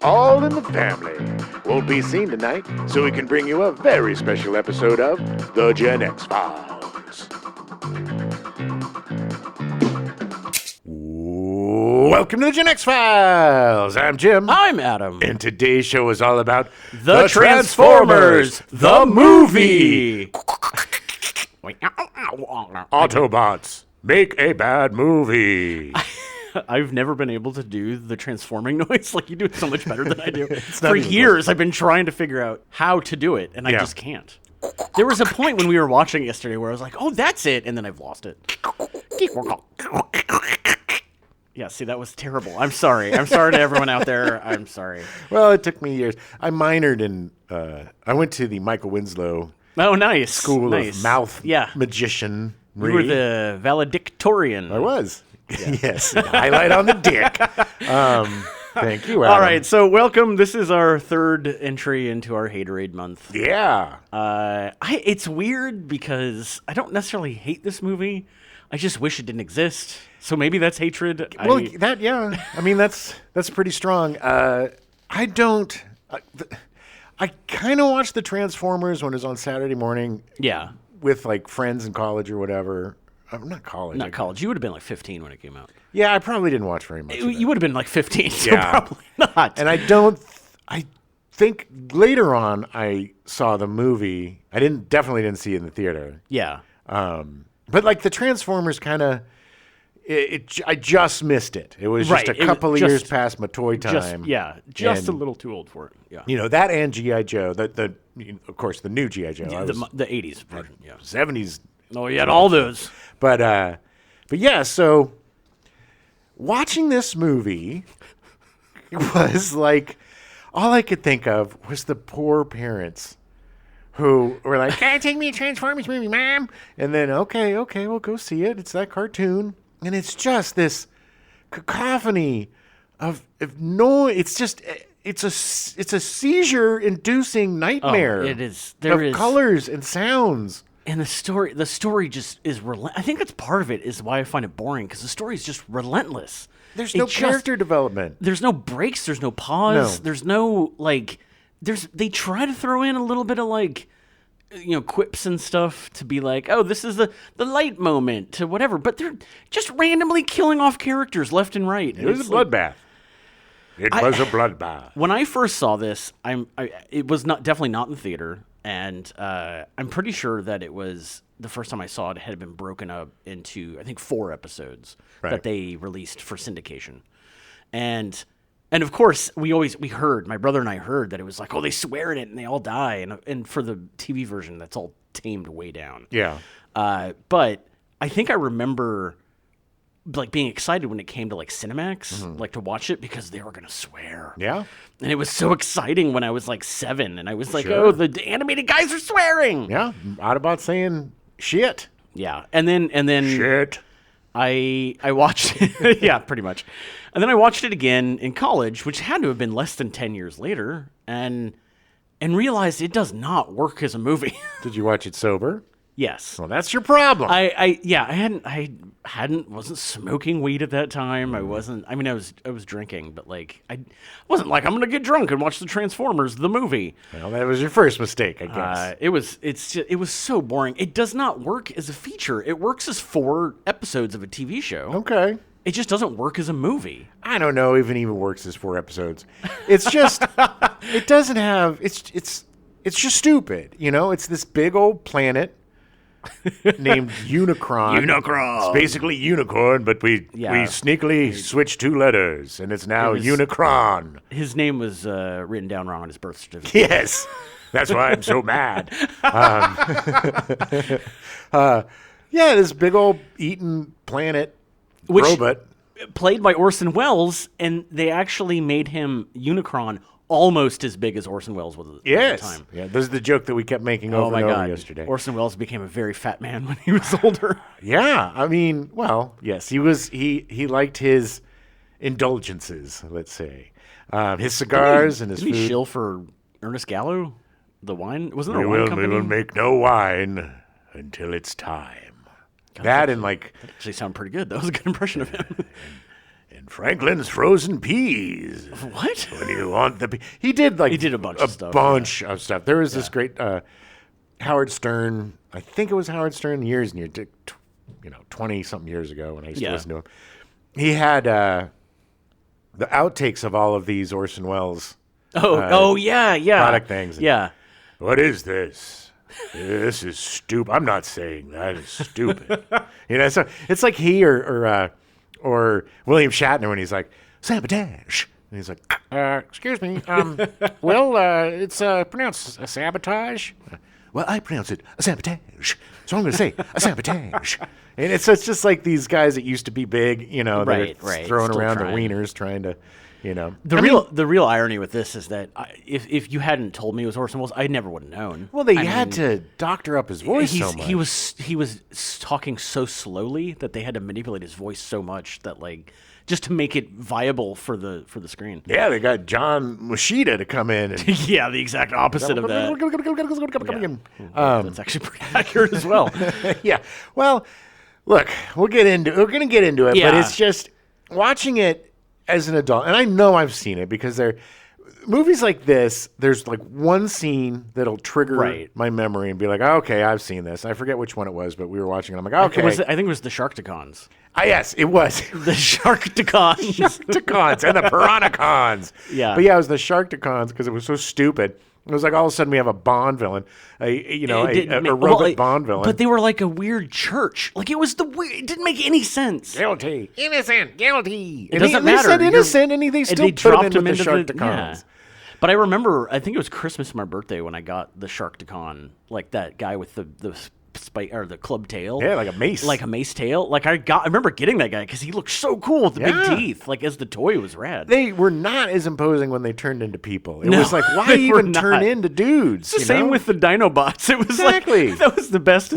All in the Family won't be seen tonight, so we can bring you a very special episode of The Gen X Files. Welcome to The Gen X Files. I'm Jim. I'm Adam. And today's show is all about The Transformers, the movie. Autobots make a bad movie. I've never been able to do the transforming noise like you do it so much better than I do. For years, I've been trying to figure out how to do it, and I just can't. There was a point when we were watching yesterday where I was like, oh, that's it, and then I've lost it. Yeah, see, that was terrible. I'm sorry. I'm sorry to everyone out there. I'm sorry. Well, it took me years. I minored in, I went to the Michael Winslow School of Mouth Magician. You were the valedictorian. I was. Yeah. Yes, highlight on the dick. Thank you, Adam. All right, so welcome. This is our third entry into our Haterade month. Yeah. It's weird because I don't necessarily hate this movie. I just wish it didn't exist. So maybe that's hatred. Well, I mean, that's pretty strong. I kind of watched the Transformers when it was on Saturday morning. Yeah. With like friends in college or whatever. Not college. Not college. You would have been like 15 when it came out. Yeah, I probably didn't watch very much. You would have been like 15, so probably not. And I think later on I saw the movie. I definitely didn't see it in the theater. Yeah. But like the Transformers kind of, I just missed it. It was just a couple of years past my toy time. Just a little too old for it. Yeah. You know, that and G.I. Joe, of course, the new G.I. Joe. The 80s version, 70s. Oh, you had all those. But yeah, so watching this movie was like, all I could think of was the poor parents who were like, "Can you take me a Transformers movie, Mom?" And then, okay, we'll go see it. It's that cartoon. And it's just this cacophony of noise. It's a seizure-inducing nightmare. It is. Of colors and sounds. And the story just is relentless. I think that's part of it is why I find it boring, because the story is just relentless. There's no character development. There's no breaks. There's no pause. No. There's no, they try to throw in a little bit of, quips and stuff to be like, oh, this is the light moment to whatever. But they're just randomly killing off characters left and right. It was a bloodbath. It was a bloodbath. When I first saw this, it was definitely not in the theater. And I'm pretty sure that it was the first time I saw it, had been broken up into, I think, 4 episodes that they released for syndication. And of course, we heard, my brother and I heard that it was like, oh, they swear in it and they all die. And for the TV version, that's all tamed way down. Yeah. But I think I remember being excited when it came to Cinemax, to watch it because they were going to swear. Yeah. And it was so exciting when I was 7 and I was like, oh, the animated guys are swearing. Yeah. Autobots saying shit. Yeah. And then shit. I watched it. Yeah, pretty much. And then I watched it again in college, which had to have been less than 10 years later, and realized it does not work as a movie. Did you watch it sober? Yes. Well, that's your problem. I wasn't smoking weed at that time. I was drinking, but I wasn't I'm going to get drunk and watch the Transformers, the movie. Well, that was your first mistake, I guess. It was so boring. It does not work as a feature. It works as 4 episodes of a TV show. Okay. It just doesn't work as a movie. I don't know if it even works as 4 episodes. It's just, it doesn't have, it's just stupid. It's this big old planet named Unicron. Unicron. It's basically unicorn, but we sneakily switched 2 letters, and it's now Unicron. His name was written down wrong on his birth certificate. Yes, that's why I'm so mad. This big old eaten planet robot. Played by Orson Welles, and they actually made him Unicron almost as big as Orson Welles was at the time. Yeah, this is the joke that we kept making over and over yesterday. Orson Welles became a very fat man when he was older. Yeah, I mean, well, yes, he liked his indulgences, let's say. His cigars and his food. Did he shill for Ernest Gallo? The wine? Wasn't there a wine company? We will make no wine until it's time. God, that actually sounded pretty good. That was a good impression of him. And and Franklin's frozen peas. What? When you want the he did a bunch of stuff. Of stuff. There was this great Howard Stern. I think it was Howard Stern years and years, 20 something years ago when I used to listen to him. He had the outtakes of all of these Orson Welles. Yeah. Product things. Yeah. What is this? This is stupid. I'm not saying that is stupid. So it's like he or William Shatner when he's like, sabotage. And he's like, excuse me. It's pronounced sabotage. Well, I pronounce it a sabotage. So I'm going to say a sabotage. And it's just like these guys that used to be big, Right. throwing Still around trying. their wieners trying to, The real irony with this is that if you hadn't told me it was Orson Welles, I never would have known. Well, they had to doctor up his voice so much. He was talking so slowly that they had to manipulate his voice so much that just to make it viable for the screen. Yeah, they got John Machida to come in. And yeah, the exact opposite of that. That's actually pretty accurate as well. Yeah. Well, look, we're going to get into it, but Yeah. it's just watching it as an adult, and I know I've seen it because movies like this, there's like one scene that'll trigger my memory and be like, okay, I've seen this. I forget which one it was, but we were watching it. I'm like, okay. I think it was the Sharktacons. Yes, it was. The Sharktacons. Sharktacons and the Piranhacons. Yeah. But yeah, it was the Sharktacons because it was so stupid. It was like all of a sudden we have a Bond villain, a robot Bond villain. But they were like a weird church. Like it didn't make any sense. Guilty. Innocent. Guilty. It doesn't matter. They said innocent and they still dropped him into the Sharktacons. Yeah. But I remember, I think it was Christmas for my birthday when I got the Sharktacon, like that guy with the spike or the club tail. Yeah, like a mace. Like a mace tail. I remember getting that guy because he looked so cool with the big teeth. Like as the toy, it was rad. They were not as imposing when they turned into people. It was like, why even turn into dudes? It's the same with the Dinobots. It was exactly. That was the best.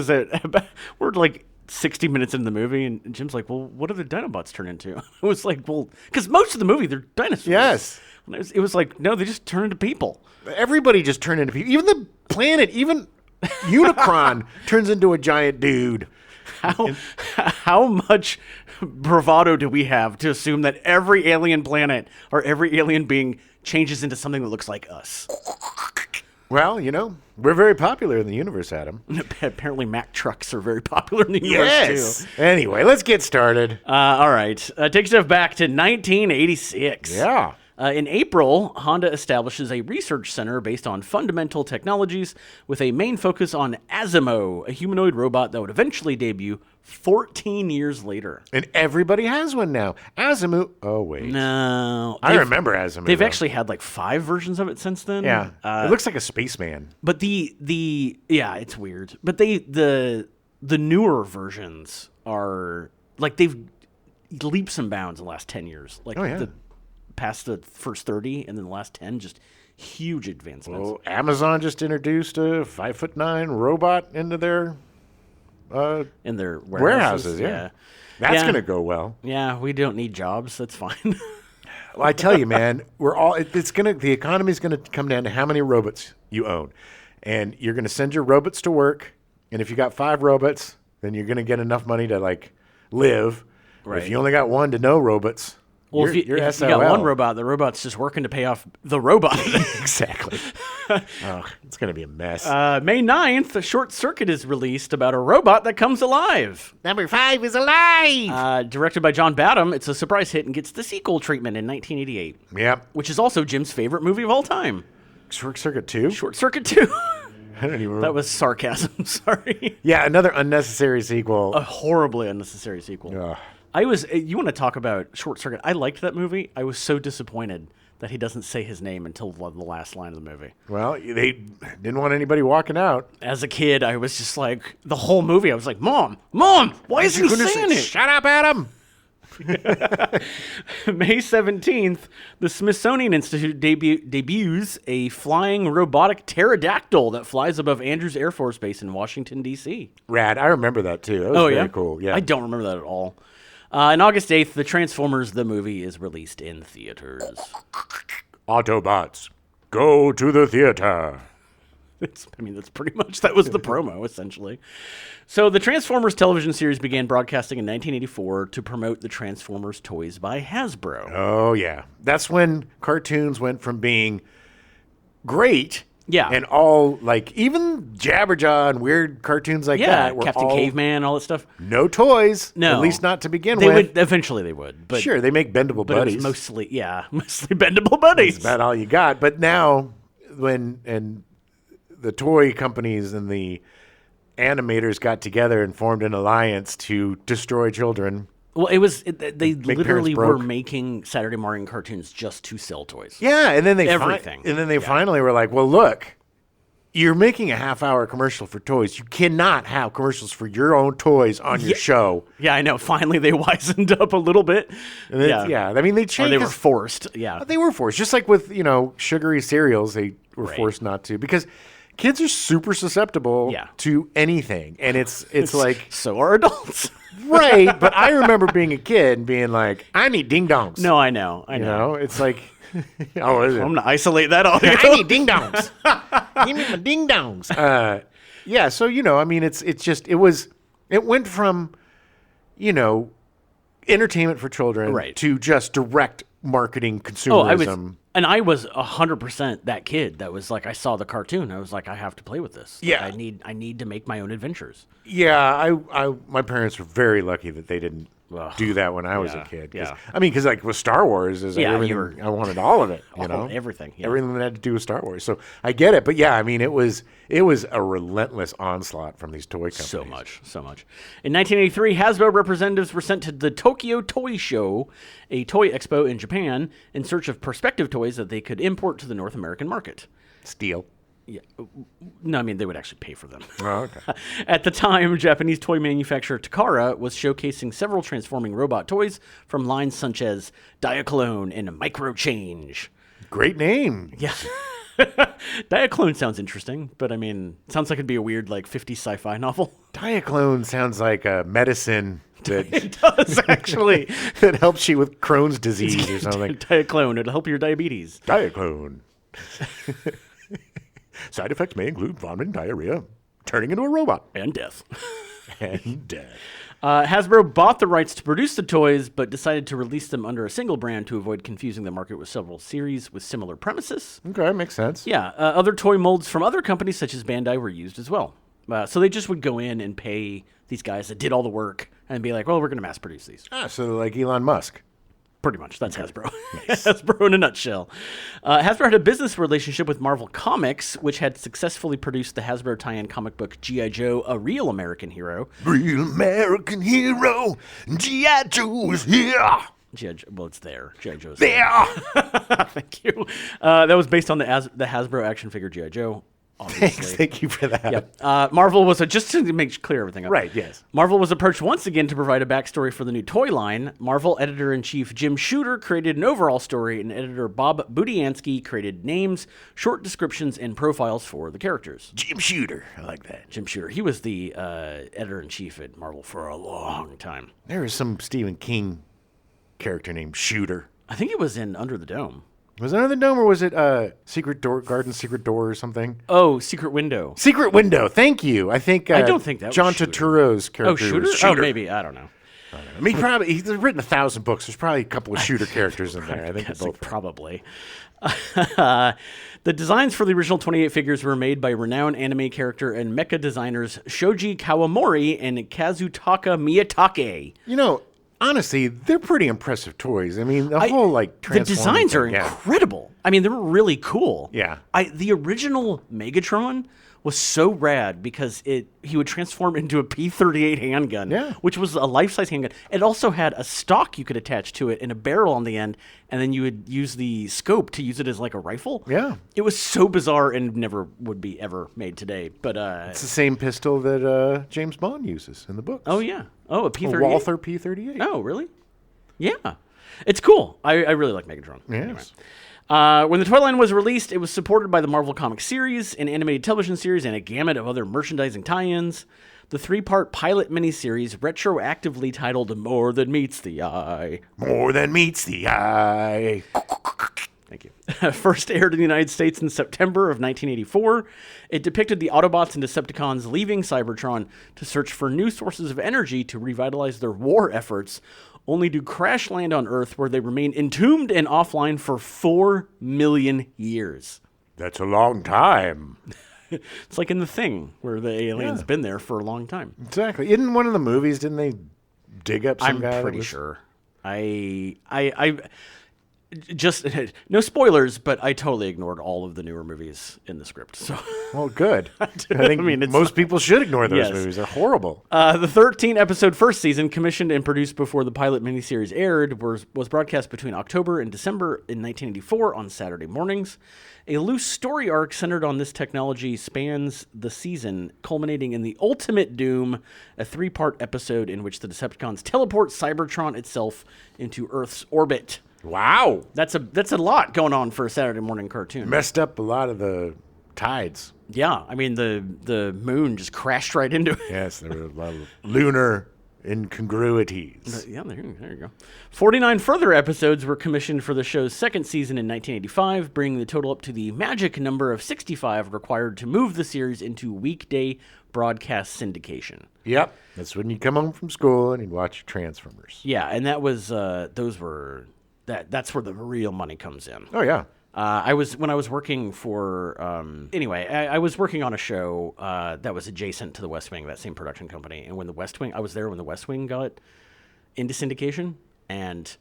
We're like 60 minutes into the movie, and Jim's like, well, what do the Dinobots turn into? I was like, well, because most of the movie, they're dinosaurs. Yes. And it was like, no, they just turn into people. Everybody just turned into people. Even the planet, even Unicron turns into a giant dude. How much bravado do we have to assume that every alien planet or every alien being changes into something that looks like us? Well, we're very popular in the universe, Adam. Apparently, Mack trucks are very popular in the universe, too. Anyway, let's get started. All right. Take stuff back to 1986. Yeah. In April, Honda establishes a research center based on fundamental technologies with a main focus on Asimo, a humanoid robot that would eventually debut 14 years later. And everybody has one now. Asimo. Oh, wait. No. I remember Asimo. They've actually had like 5 versions of it since then. Yeah. It looks like a spaceman. But yeah, it's weird. But the newer versions are they've leaps and bounds in the last 10 years. Past the first 30 and then the last 10, just huge advancements. Well, Amazon just introduced a 5'9" robot into their in their warehouses. Yeah. That's going to go well. Yeah, we don't need jobs. That's fine. Well, I tell you, man, the economy's going to come down to how many robots you own. And you're going to send your robots to work, and if you got 5 robots, then you're going to get enough money to live. Right. If you only got 1 to no robots, well, if you got one robot, the robot's just working to pay off the robot. Exactly. It's going to be a mess. May 9th, Short Circuit is released about a robot that comes alive. Number 5 is alive. Directed by John Badham, it's a surprise hit and gets the sequel treatment in 1988. Yep. Which is also Jim's favorite movie of all time. Short Circuit 2? Short Circuit 2. I don't even remember. That was sarcasm. Sorry. Yeah, another unnecessary sequel. A horribly unnecessary sequel. Ugh. You want to talk about Short Circuit? I liked that movie. I was so disappointed that he doesn't say his name until the last line of the movie. Well, they didn't want anybody walking out. As a kid, I was just like, the whole movie, I was like, Mom, why isn't he saying it? Shut up, Adam. May 17th, the Smithsonian Institute debuts a flying robotic pterodactyl that flies above Andrews Air Force Base in Washington, D.C. Rad. I remember that, too. That was very cool. Yeah. I don't remember that at all. On August 8th, the Transformers, the movie, is released in theaters. Autobots, go to the theater. That's pretty much, that was the promo, essentially. So the Transformers television series began broadcasting in 1984 to promote the Transformers toys by Hasbro. Oh, yeah. That's when cartoons went from being great and all, like, even Jabberjaw and weird cartoons like that were Captain Caveman, all that stuff. No toys. No. At least not to begin They with. eventually they would. But, sure, they make bendable but buddies. it was mostly bendable buddies. That's about all you got. But now, and the toy companies and the animators got together and formed an alliance to destroy children. Well, they literally were making Saturday morning cartoons just to sell toys. Yeah, and then they everything. And then they finally were like, "Well, look, you're making a half-hour commercial for toys. You cannot have commercials for your own toys on your show." Yeah, I know. Finally, they wisened up a little bit. Yeah. I mean, they changed. Or they were forced. Yeah, they were forced. Just like with sugary cereals, they were forced not to, because kids are super susceptible to anything, and it's like, so are adults. Right, but I remember being a kid and being like, I need ding dongs. No, I know. It's like, oh, is it? I'm gonna isolate that audio. I need ding dongs. Give me my ding dongs. Yeah, so I mean, it went from, entertainment for children to just direct marketing consumerism. I was 100% that kid that was like, I saw the cartoon. I was like, I have to play with this. Yeah. Like, I need to make my own adventures. Yeah, my parents were very lucky that they didn't do that when I was a kid. Yeah. I mean, because like with Star Wars, everything, I wanted all of it. Everything. Yeah. Everything that had to do with Star Wars. So I get it. But yeah, I mean, it was a relentless onslaught from these toy companies. So much. In 1983, Hasbro representatives were sent to the Tokyo Toy Show, a toy expo in Japan, in search of prospective toys that they could import to the North American market. Steal. Yeah. No, I mean, they would actually pay for them. Oh, okay. At the time, Japanese toy manufacturer Takara was showcasing several transforming robot toys from lines such as Diaclone and Micro Change. Great name. Yeah. Diaclone sounds interesting, but I mean, sounds like it'd be a weird, like, 50s sci-fi novel. Diaclone sounds like a medicine that it does, actually. that helps you with Crohn's disease or something. Diaclone, it'll help your diabetes. Diaclone. Side effects may include vomiting, diarrhea, turning into a robot. And death. And death. Hasbro bought the rights to produce the toys, but decided to release them under a single brand to avoid confusing the market with several series with similar premises. Okay, makes sense. Yeah, other toy molds from other companies such as Bandai were used as well. So they just would go in and pay these guys that did all the work and be like, well, we're going to mass produce these. So like Elon Musk. Pretty much. That's Hasbro. Nice. Hasbro in a nutshell. Hasbro had a business relationship with Marvel Comics, which had successfully produced the Hasbro tie-in comic book G.I. Joe, A Real American Hero. Real American hero. G.I. Joe is here. Well, it's there. G.I. Joe's there. Thank you. That was based on the Hasbro action figure G.I. Joe. Obviously. Thank you for that. Yep. Marvel was just to make clear everything up. Right, yes. Marvel was approached once again to provide a backstory for the new toy line. Marvel editor-in-chief Jim Shooter created an overall story, and editor Bob Budiansky created names, short descriptions, and profiles for the characters. Jim Shooter. I like that. Jim Shooter. He was the editor-in-chief at Marvel for a long time. There was some Stephen King character named Shooter. I think it was in Under the Dome. Was it Under the Dome, or was it Secret Door, Secret Door or something? Oh, Secret Window. Secret Window. Thank you. I think I don't think that John was Shooter. Turturro's character Shooter? was Shooter. Oh, maybe. I don't know. I mean, he's written 1,000 books. There's probably a couple of Shooter characters in there. I think they're both probably. The designs for the original 28 figures were made by renowned anime character and mecha designers Shoji Kawamori and Kazutaka Miyatake. Honestly, they're pretty impressive toys. I mean, the whole the designs are incredible. I mean, they were really cool. Yeah. The original Megatron was so rad because he would transform into a P-38 handgun, which was a life-size handgun. It also had a stock you could attach to it and a barrel on the end, and then you would use the scope to use it as like a rifle. Yeah. It was so bizarre and never would be ever made today. But it's the same pistol that James Bond uses in the books. Oh, yeah. Oh, a P-38? A Walther P-38. Oh, really? Yeah. It's cool. I really like Megatron. Yes. Anyway. When the toy line was released, it was supported by the Marvel Comics series, an animated television series, and a gamut of other merchandising tie-ins. The 3-part pilot miniseries, retroactively titled More Than Meets the Eye. More Than Meets the Eye. Thank you. first aired in the United States in September of 1984. It depicted the Autobots and Decepticons leaving Cybertron to search for new sources of energy to revitalize their war efforts, only to crash land on Earth, where they remain entombed and offline for 4 million years. That's a long time. It's like in The Thing, where the alien's been there for a long time. Exactly. In one of the movies, didn't they dig up some guy? I'm pretty sure. I just no spoilers, but I totally ignored all of the newer movies in the script. So, well, good. I think most people should ignore those movies. They're horrible. The 13-episode first season, commissioned and produced before the pilot miniseries aired, was broadcast between October and December in 1984 on Saturday mornings. A loose story arc centered on this technology spans the season, culminating in the Ultimate Doom, a 3-part episode in which the Decepticons teleport Cybertron itself into Earth's orbit. Wow. That's a lot going on for a Saturday morning cartoon. Messed up a lot of the tides. Yeah, I mean, the moon just crashed right into it. Yes, there were a lot of lunar incongruities. Yeah, there you go. 49 further episodes were commissioned for the show's second season in 1985, bringing the total up to the magic number of 65 required to move the series into weekday broadcast syndication. Yep. That's when you come home from school and you'd watch Transformers. Yeah, and that was that's where the real money comes in. Oh, yeah. I was working for I was working on a show that was adjacent to the West Wing, that same production company. And when the West Wing got into syndication, and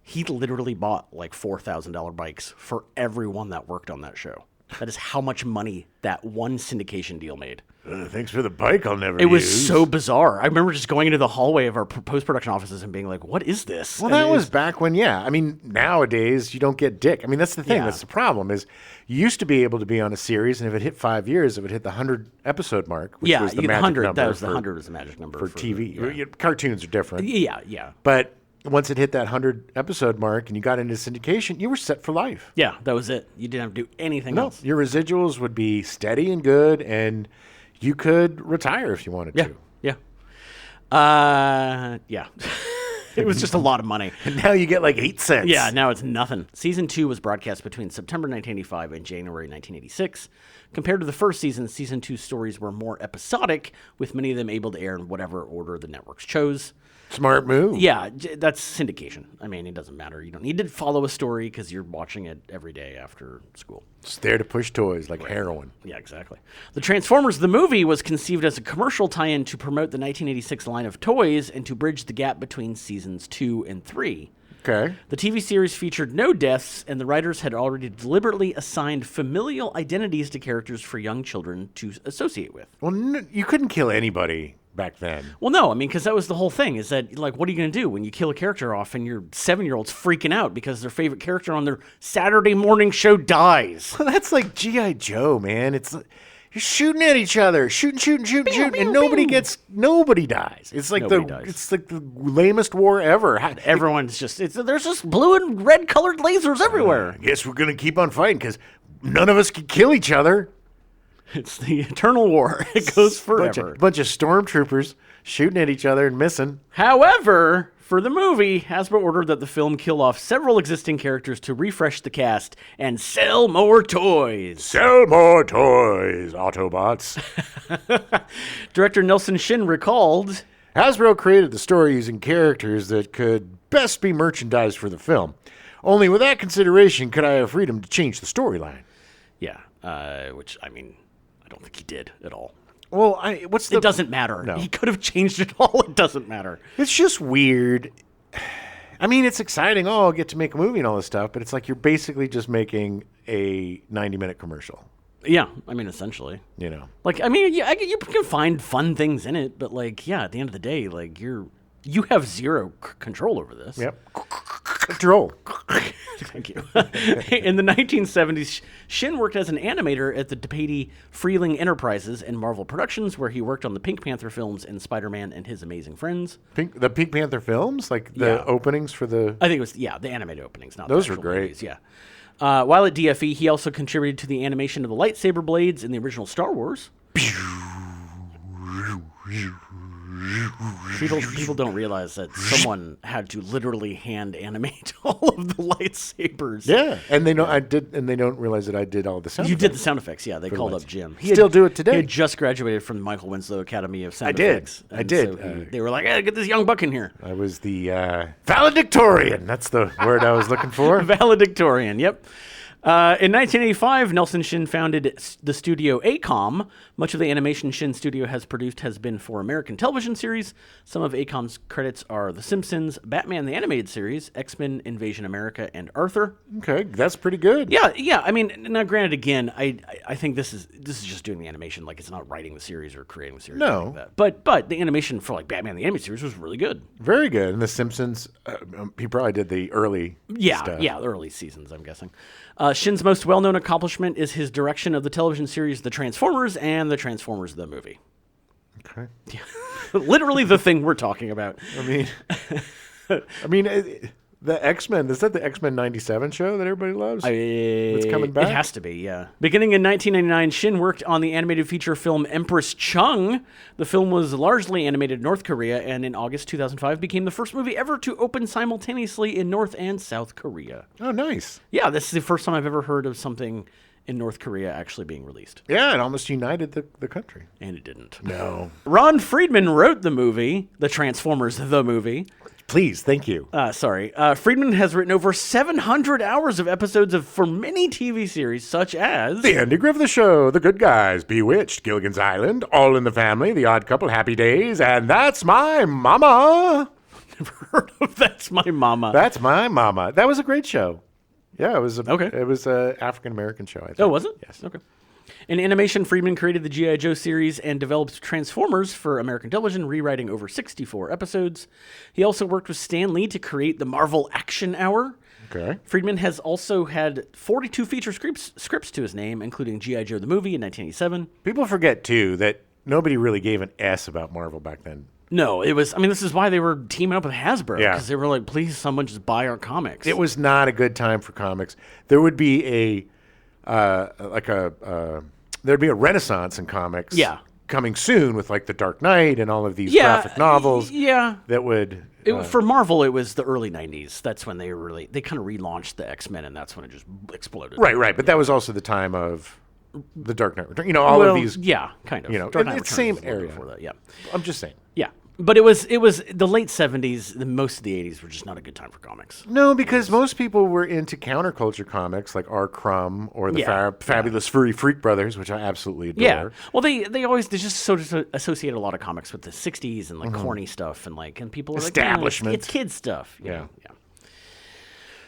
he literally bought like $4,000 bikes for everyone that worked on that show. That is how much money that one syndication deal made. Thanks for the bike I'll never use. It was so bizarre. I remember just going into the hallway of our post-production offices and being like, what is this? Well, that was back when, I mean, nowadays you don't get dick. I mean, that's the thing. Yeah. That's the problem is you used to be able to be on a series, and if it hit 5 years, it would hit the 100-episode mark, which was the magic 100, number. That was the 100 was the magic number. For TV. Yeah. Cartoons are different. Yeah. But once it hit that 100-episode mark and you got into syndication, you were set for life. Yeah, that was it. You didn't have to do anything else. Your residuals would be steady and good, and you could retire if you wanted to. Yeah. It was just a lot of money. And now you get like 8 cents. Yeah, now it's nothing. Season 2 was broadcast between September 1985 and January 1986. Compared to the first season, Season 2 stories were more episodic, with many of them able to air in whatever order the networks chose. Smart move. Yeah, that's syndication. I mean, it doesn't matter. You don't need to follow a story because you're watching it every day after school. It's there to push toys like heroin. Yeah, exactly. The Transformers the movie was conceived as a commercial tie-in to promote the 1986 line of toys and to bridge the gap between seasons 2 and 3. Okay. The TV series featured no deaths, and the writers had already deliberately assigned familial identities to characters for young children to associate with. Well, you couldn't kill anybody back then. Well, no, I mean, because that was the whole thing, is that, like, what are you going to do when you kill a character off and your 7-year-old's freaking out because their favorite character on their Saturday morning show dies? Well, that's like G.I. Joe, man. It's you're shooting at each other, shooting, and nobody dies. It's like it's like the lamest war ever. Everyone's there's just blue and red colored lasers everywhere. I guess we're gonna keep on fighting because none of us can kill each other. It's the eternal war. It goes forever. Bunch of stormtroopers shooting at each other and missing. However, for the movie, Hasbro ordered that the film kill off several existing characters to refresh the cast and sell more toys. Sell more toys, Autobots. Director Nelson Shin recalled, Hasbro created the story using characters that could best be merchandised for the film. Only with that consideration could I have freedom to change the storyline. Yeah, which, I mean, I don't think he did at all. Well, it doesn't matter. No. He could have changed it all. It doesn't matter. It's just weird. I mean, it's exciting. Oh, I'll get to make a movie and all this stuff, but it's like you're basically just making a 90-minute commercial. Yeah, I mean, essentially. You know. Like, I mean, you can find fun things in it, but, like, yeah, at the end of the day, like, you have zero control over this. Yep. Control. Thank you. In the 1970s, Shin worked as an animator at the DePatie Freeling Enterprises and Marvel Productions, where he worked on the Pink Panther films and Spider-Man and His Amazing Friends. The Pink Panther films? Like the openings for the... I think it was, the animated openings, not those the were great. Movies, yeah. While at DFE, he also contributed to the animation of the lightsaber blades in the original Star Wars. People don't realize that someone had to literally hand animate all of the lightsabers. Yeah, and they know I did, and they don't realize that I did all the sound. You effects. did the sound effects, yeah. They called up Jim. Still do it today. He had just graduated from the Michael Winslow Academy of Sound I did. Effects. I did. So they were like, hey, get this young buck in here. I was the valedictorian. That's the word I was looking for. Valedictorian, yep. In 1985, Nelson Shin founded the studio ACOM. Much of the animation Shin Studio has produced has been for American television series. Some of ACOM's credits are The Simpsons, Batman the Animated Series, X-Men, Invasion America, and Arthur. Okay, that's pretty good. Yeah. I mean, now granted, again, I think this is just doing the animation. Like, it's not writing the series or creating the series. No. Like that. But the animation for, like, Batman the Animated Series was really good. Very good. And The Simpsons, he probably did the early stuff. Yeah, the early seasons, I'm guessing. Shin's most well-known accomplishment is his direction of the television series The Transformers and The Transformers the movie. Okay. Literally the thing we're talking about. I mean, the X-Men, is that the X-Men 97 show that everybody loves? It's coming back? It has to be, yeah. Beginning in 1999, Shin worked on the animated feature film Empress Chung. The film was largely animated in North Korea, and in August 2005 became the first movie ever to open simultaneously in North and South Korea. Oh, nice. Yeah, this is the first time I've ever heard of something in North Korea actually being released. Yeah, it almost united the country. And it didn't. No. Ron Friedman wrote the movie, The Transformers the movie. Please, thank you. Friedman has written over 700 hours of episodes for many TV series, such as The Andy Griffith Show, The Good Guys, Bewitched, Gilligan's Island, All in the Family, The Odd Couple, Happy Days, and That's My Mama. Never heard of That's My Mama. That's My Mama. That was a great show. Yeah, it was Okay. It was an African-American show, I think. Oh, was it? Yes. Okay. In animation, Friedman created the G.I. Joe series and developed Transformers for American television, rewriting over 64 episodes. He also worked with Stan Lee to create the Marvel Action Hour. Okay. Friedman has also had 42 feature scripts to his name, including G.I. Joe the movie in 1987. People forget, too, that nobody really gave an S about Marvel back then. No, it was, this is why they were teaming up with Hasbro. Yeah. Because they were like, please, someone just buy our comics. It was not a good time for comics. There would be there'd be a renaissance in comics. Yeah. Coming soon with like the Dark Knight and all of these graphic novels. Yeah. That would For Marvel, it was the early 90s. That's when they kind of relaunched the X-Men, and that's when it just exploded. Right. But that was also the time of the Dark Knight Returns. All of these. Yeah, kind of. Dark Knight Returns same was a little area. before that, yeah. I'm just saying. Yeah. But it was the late 70s, most of the 80s were just not a good time for comics. No, because most people were into counterculture comics like R. Crumb or the Fabulous Furry Freak Brothers, which I absolutely adore. Yeah. Well, they just sort of associate a lot of comics with the 60s and like corny stuff and people are like, Establishment. It's kid stuff. Yeah.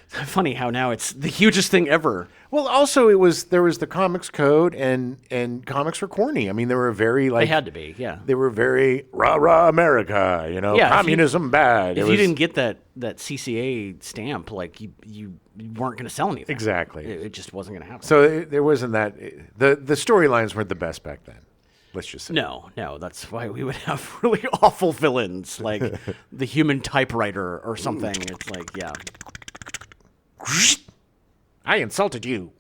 Funny how now it's the hugest thing ever. Well, also there was the Comics Code and comics were corny. I mean, they were very like They had to be, yeah. They were very rah America, communism bad. If you didn't get that CCA stamp, like you weren't going to sell anything. Exactly. It just wasn't going to happen. So there wasn't that. The storylines weren't the best back then. Let's just say. No, that's why we would have really awful villains like the Human Typewriter or something. It's like, yeah. I insulted you.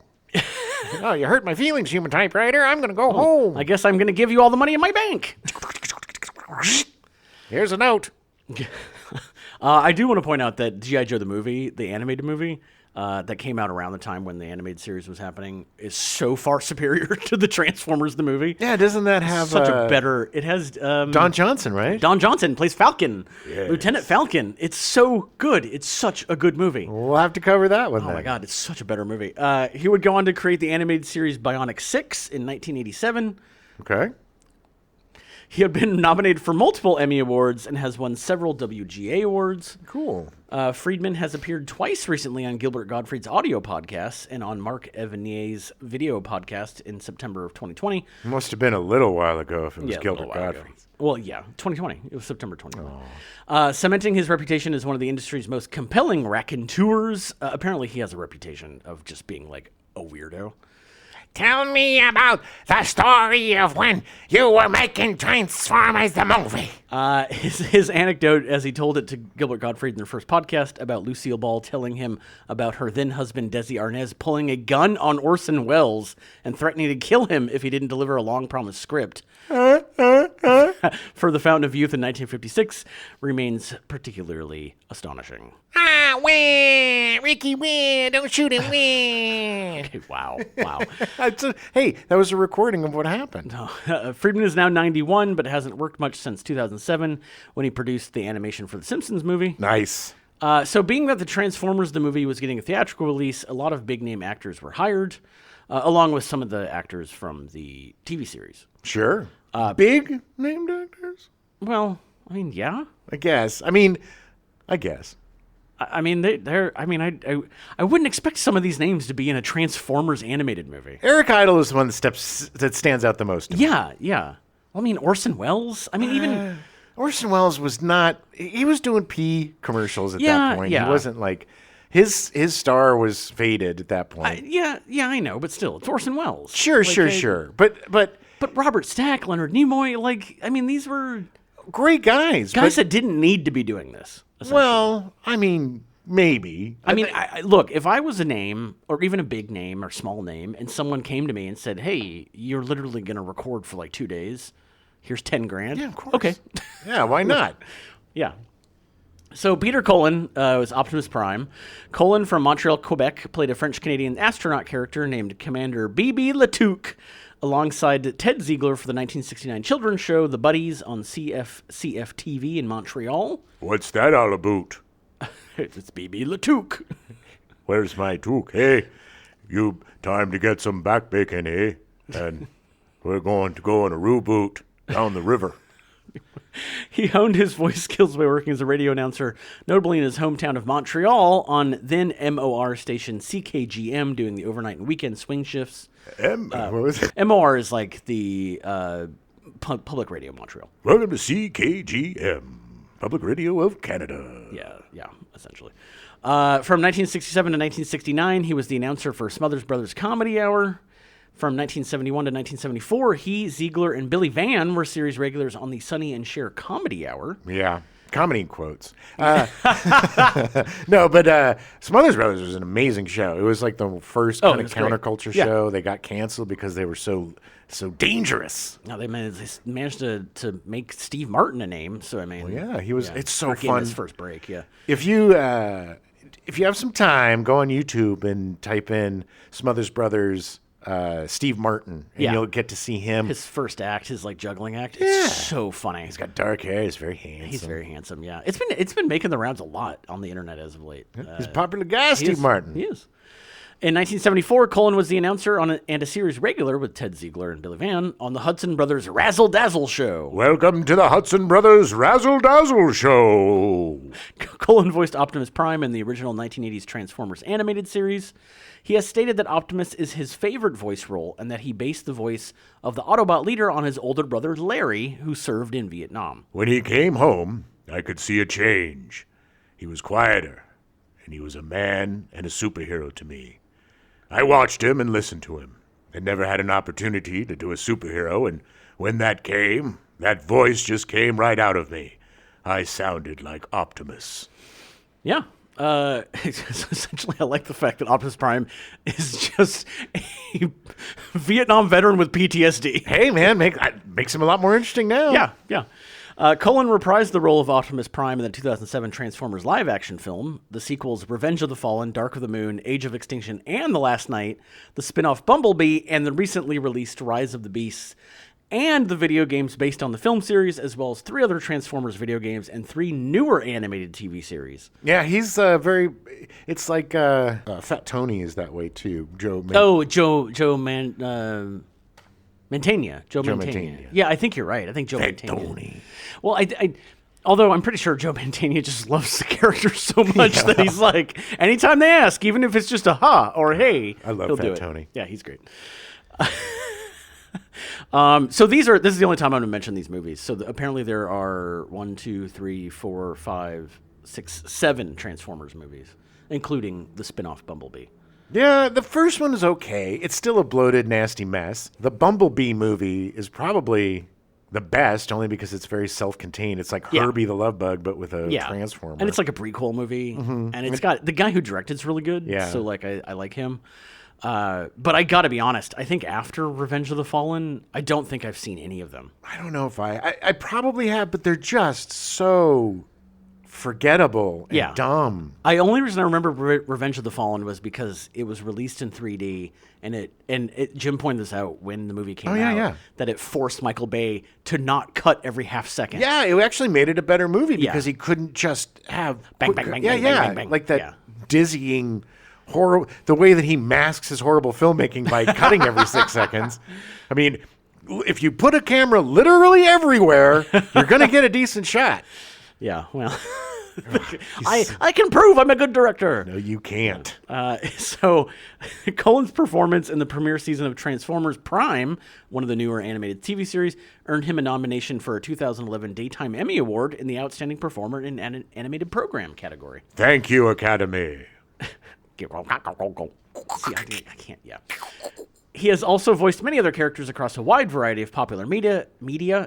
Oh, you hurt my feelings, Human Typewriter. I'm going to go home. I guess I'm going to give you all the money in my bank. Here's a note. I do want to point out that G.I. Joe the movie, the animated movie, that came out around the time when the animated series was happening, is so far superior to the Transformers the movie. Yeah, doesn't that have such a better? It has Don Johnson, right? Don Johnson plays Falcon, Yes. Lieutenant Falcon. It's so good. It's such a good movie. We'll have to cover that one. Oh my God, it's such a better movie. He would go on to create the animated series Bionic 6 in 1987. Okay. He had been nominated for multiple Emmy Awards and has won several WGA awards. Cool. Friedman has appeared twice recently on Gilbert Gottfried's audio podcasts and on Mark Evanier's video podcast in September of 2020. It must have been a little while ago if it was Gilbert Gottfried. Well, yeah, 2020. It was September 2020. Cementing his reputation as one of the industry's most compelling raconteurs. Apparently, he has a reputation of just being like a weirdo. Tell me about the story of when you were making Transformers the movie. His anecdote, as he told it to Gilbert Gottfried in their first podcast, about Lucille Ball telling him about her then husband Desi Arnaz pulling a gun on Orson Welles and threatening to kill him if he didn't deliver a long promised script. for the Fountain of Youth in 1956 remains particularly astonishing. Ah, wah, Ricky, wah, don't shoot him, wah. Okay, wow. Hey, that was a recording of what happened. Friedman is now 91, but hasn't worked much since 2007 when he produced the animation for the Simpsons movie. Nice. So being that the Transformers, the movie, was getting a theatrical release, a lot of big-name actors were hired, along with some of the actors from the TV series. Sure. Big named actors? Well, I mean, yeah. I guess. I guess. I mean, they're. I mean, I wouldn't expect some of these names to be in a Transformers animated movie. Eric Idle is the one that stands out the most. Yeah. Well, I mean, Orson Welles. I mean, even Orson Welles was not. He was doing pee commercials at that Yeah, point. yeah. He wasn't like his star was faded at that point. yeah, I know, but still, it's Orson Welles. Sure. But Robert Stack, Leonard Nimoy, like, I mean, these were Great guys. guys that didn't need to be doing this. Well, I mean, maybe. I mean, look, if I was a name, or even a big name or small name, and someone came to me and said, "Hey, you're literally going to record for like 2 days. Here's $10,000." Yeah, of course. Okay. Yeah, why not? Yeah. So Peter Cullen was Optimus Prime. Cullen from Montreal, Quebec, played a French-Canadian astronaut character named Commander B.B. Latouque, alongside Ted Ziegler for the 1969 children's show The Buddies on CFTV in Montreal. What's that all about? It's B.B. Latouque. Where's my toque? Hey, you time to get some back bacon, eh? And we're going to go on a rowboat down the river. He honed his voice skills by working as a radio announcer, notably in his hometown of Montreal, on then MOR station CKGM, doing the overnight and weekend swing shifts. What was it? MOR is like the public radio of Montreal. Welcome to CKGM, Public Radio of Canada. Yeah, essentially. From 1967 to 1969, he was the announcer for Smothers Brothers Comedy Hour. From 1971 to 1974, he, Ziegler, and Billy Van were series regulars on the Sonny and Cher Comedy Hour. Yeah, comedy in quotes. No, but Smothers Brothers was an amazing show. It was like the first kind of counterculture show. They got canceled because they were so dangerous. No, they managed to make Steve Martin a name. So I mean, Yeah, he was. It's so getting fun. his first break. Yeah. If you have some time, go on YouTube and type in Smothers Brothers Steve Martin, and you'll get to see him. His first act, his like juggling act. It's so funny. He's got dark hair. He's very handsome. He's very handsome. Yeah, it's been making the rounds a lot on the internet as of late. He's a popular guy, Steve Martin. He is. In 1974, Cullen was the announcer and a series regular with Ted Ziegler and Billy Van on the Hudson Brothers Razzle Dazzle Show. Welcome to the Hudson Brothers Razzle Dazzle Show. Cullen voiced Optimus Prime in the original 1980s Transformers animated series. He has stated that Optimus is his favorite voice role and that he based the voice of the Autobot leader on his older brother Larry, who served in Vietnam. When he came home, I could see a change. He was quieter, and he was a man and a superhero to me. I watched him and listened to him, and never had an opportunity to do a superhero, and when that came, that voice just came right out of me. I sounded like Optimus. Yeah. Essentially, I like the fact that Optimus Prime is just a Vietnam veteran with PTSD. Hey, man, makes him a lot more interesting now. Yeah. Cullen reprised the role of Optimus Prime in the 2007 Transformers live-action film, the sequels Revenge of the Fallen, Dark of the Moon, Age of Extinction, and The Last Night, the spin-off Bumblebee, and the recently released Rise of the Beasts, and the video games based on the film series, as well as 3 other Transformers video games and 3 newer animated TV series. Yeah, he's it's like Fat Tony is that way too. Joe Mantegna. Joe Mantegna. Mantegna. Yeah, I think you're right. I think Joe Fat Mantegna. Tony. Well, although I'm pretty sure Joe Mantegna just loves the character so much that he's like, anytime they ask, even if it's just a ha or hey, I love he'll Fat do it. Tony. Yeah, he's great. So this is the only time I'm going to mention these movies. So apparently there are 1, 2, 3, 4, 5, 6, 7 Transformers movies, including the spin-off Bumblebee. Yeah, the first one is okay. It's still a bloated, nasty mess. The Bumblebee movie is probably the best, only because it's very self-contained. It's like Herbie the Love Bug, but with a Transformer. And it's like a prequel movie. And it's got the guy who directed it's really good. Yeah. So like I like him. But I got to be honest. I think after Revenge of the Fallen, I don't think I've seen any of them. I don't know if I probably have, but they're just so forgettable and dumb. Only reason I remember Revenge of the Fallen was because it was released in 3D, and Jim pointed this out when the movie came out, that it forced Michael Bay to not cut every half second. Yeah, it actually made it a better movie because he couldn't just have bang, bang, bang, bang, bang, bang, like that dizzying horror. The way that he masks his horrible filmmaking by cutting every 6 seconds. I mean, if you put a camera literally everywhere, you're going to get a decent shot. Yeah, well, I can prove I'm a good director. No, you can't. So, Colin's performance in the premiere season of Transformers Prime, one of the newer animated TV series, earned him a nomination for a 2011 Daytime Emmy Award in the Outstanding Performer in an Animated Program category. Thank you, Academy. See, I can't, He has also voiced many other characters across a wide variety of popular media,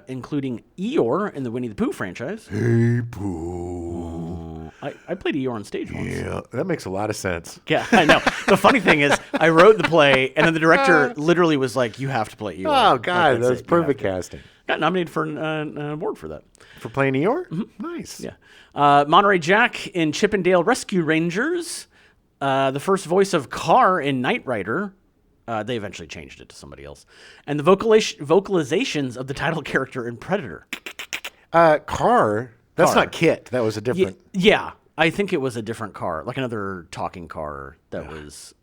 including Eeyore in the Winnie the Pooh franchise. Hey, Pooh. I played Eeyore on stage once. Yeah, that makes a lot of sense. Yeah, I know. The funny thing is, I wrote the play, and then the director literally was like, "You have to play Eeyore." Oh, God, that's perfect casting. Got nominated for an award for that. For playing Eeyore? Mm-hmm. Nice. Yeah. Monterey Jack in Chippendale Rescue Rangers. The first voice of Carr in Knight Rider. They eventually changed it to somebody else. And the vocalizations of the title character in Predator. Carr? That's not Kit. That was a different... Yeah, I think it was a different car. Like another talking car that was...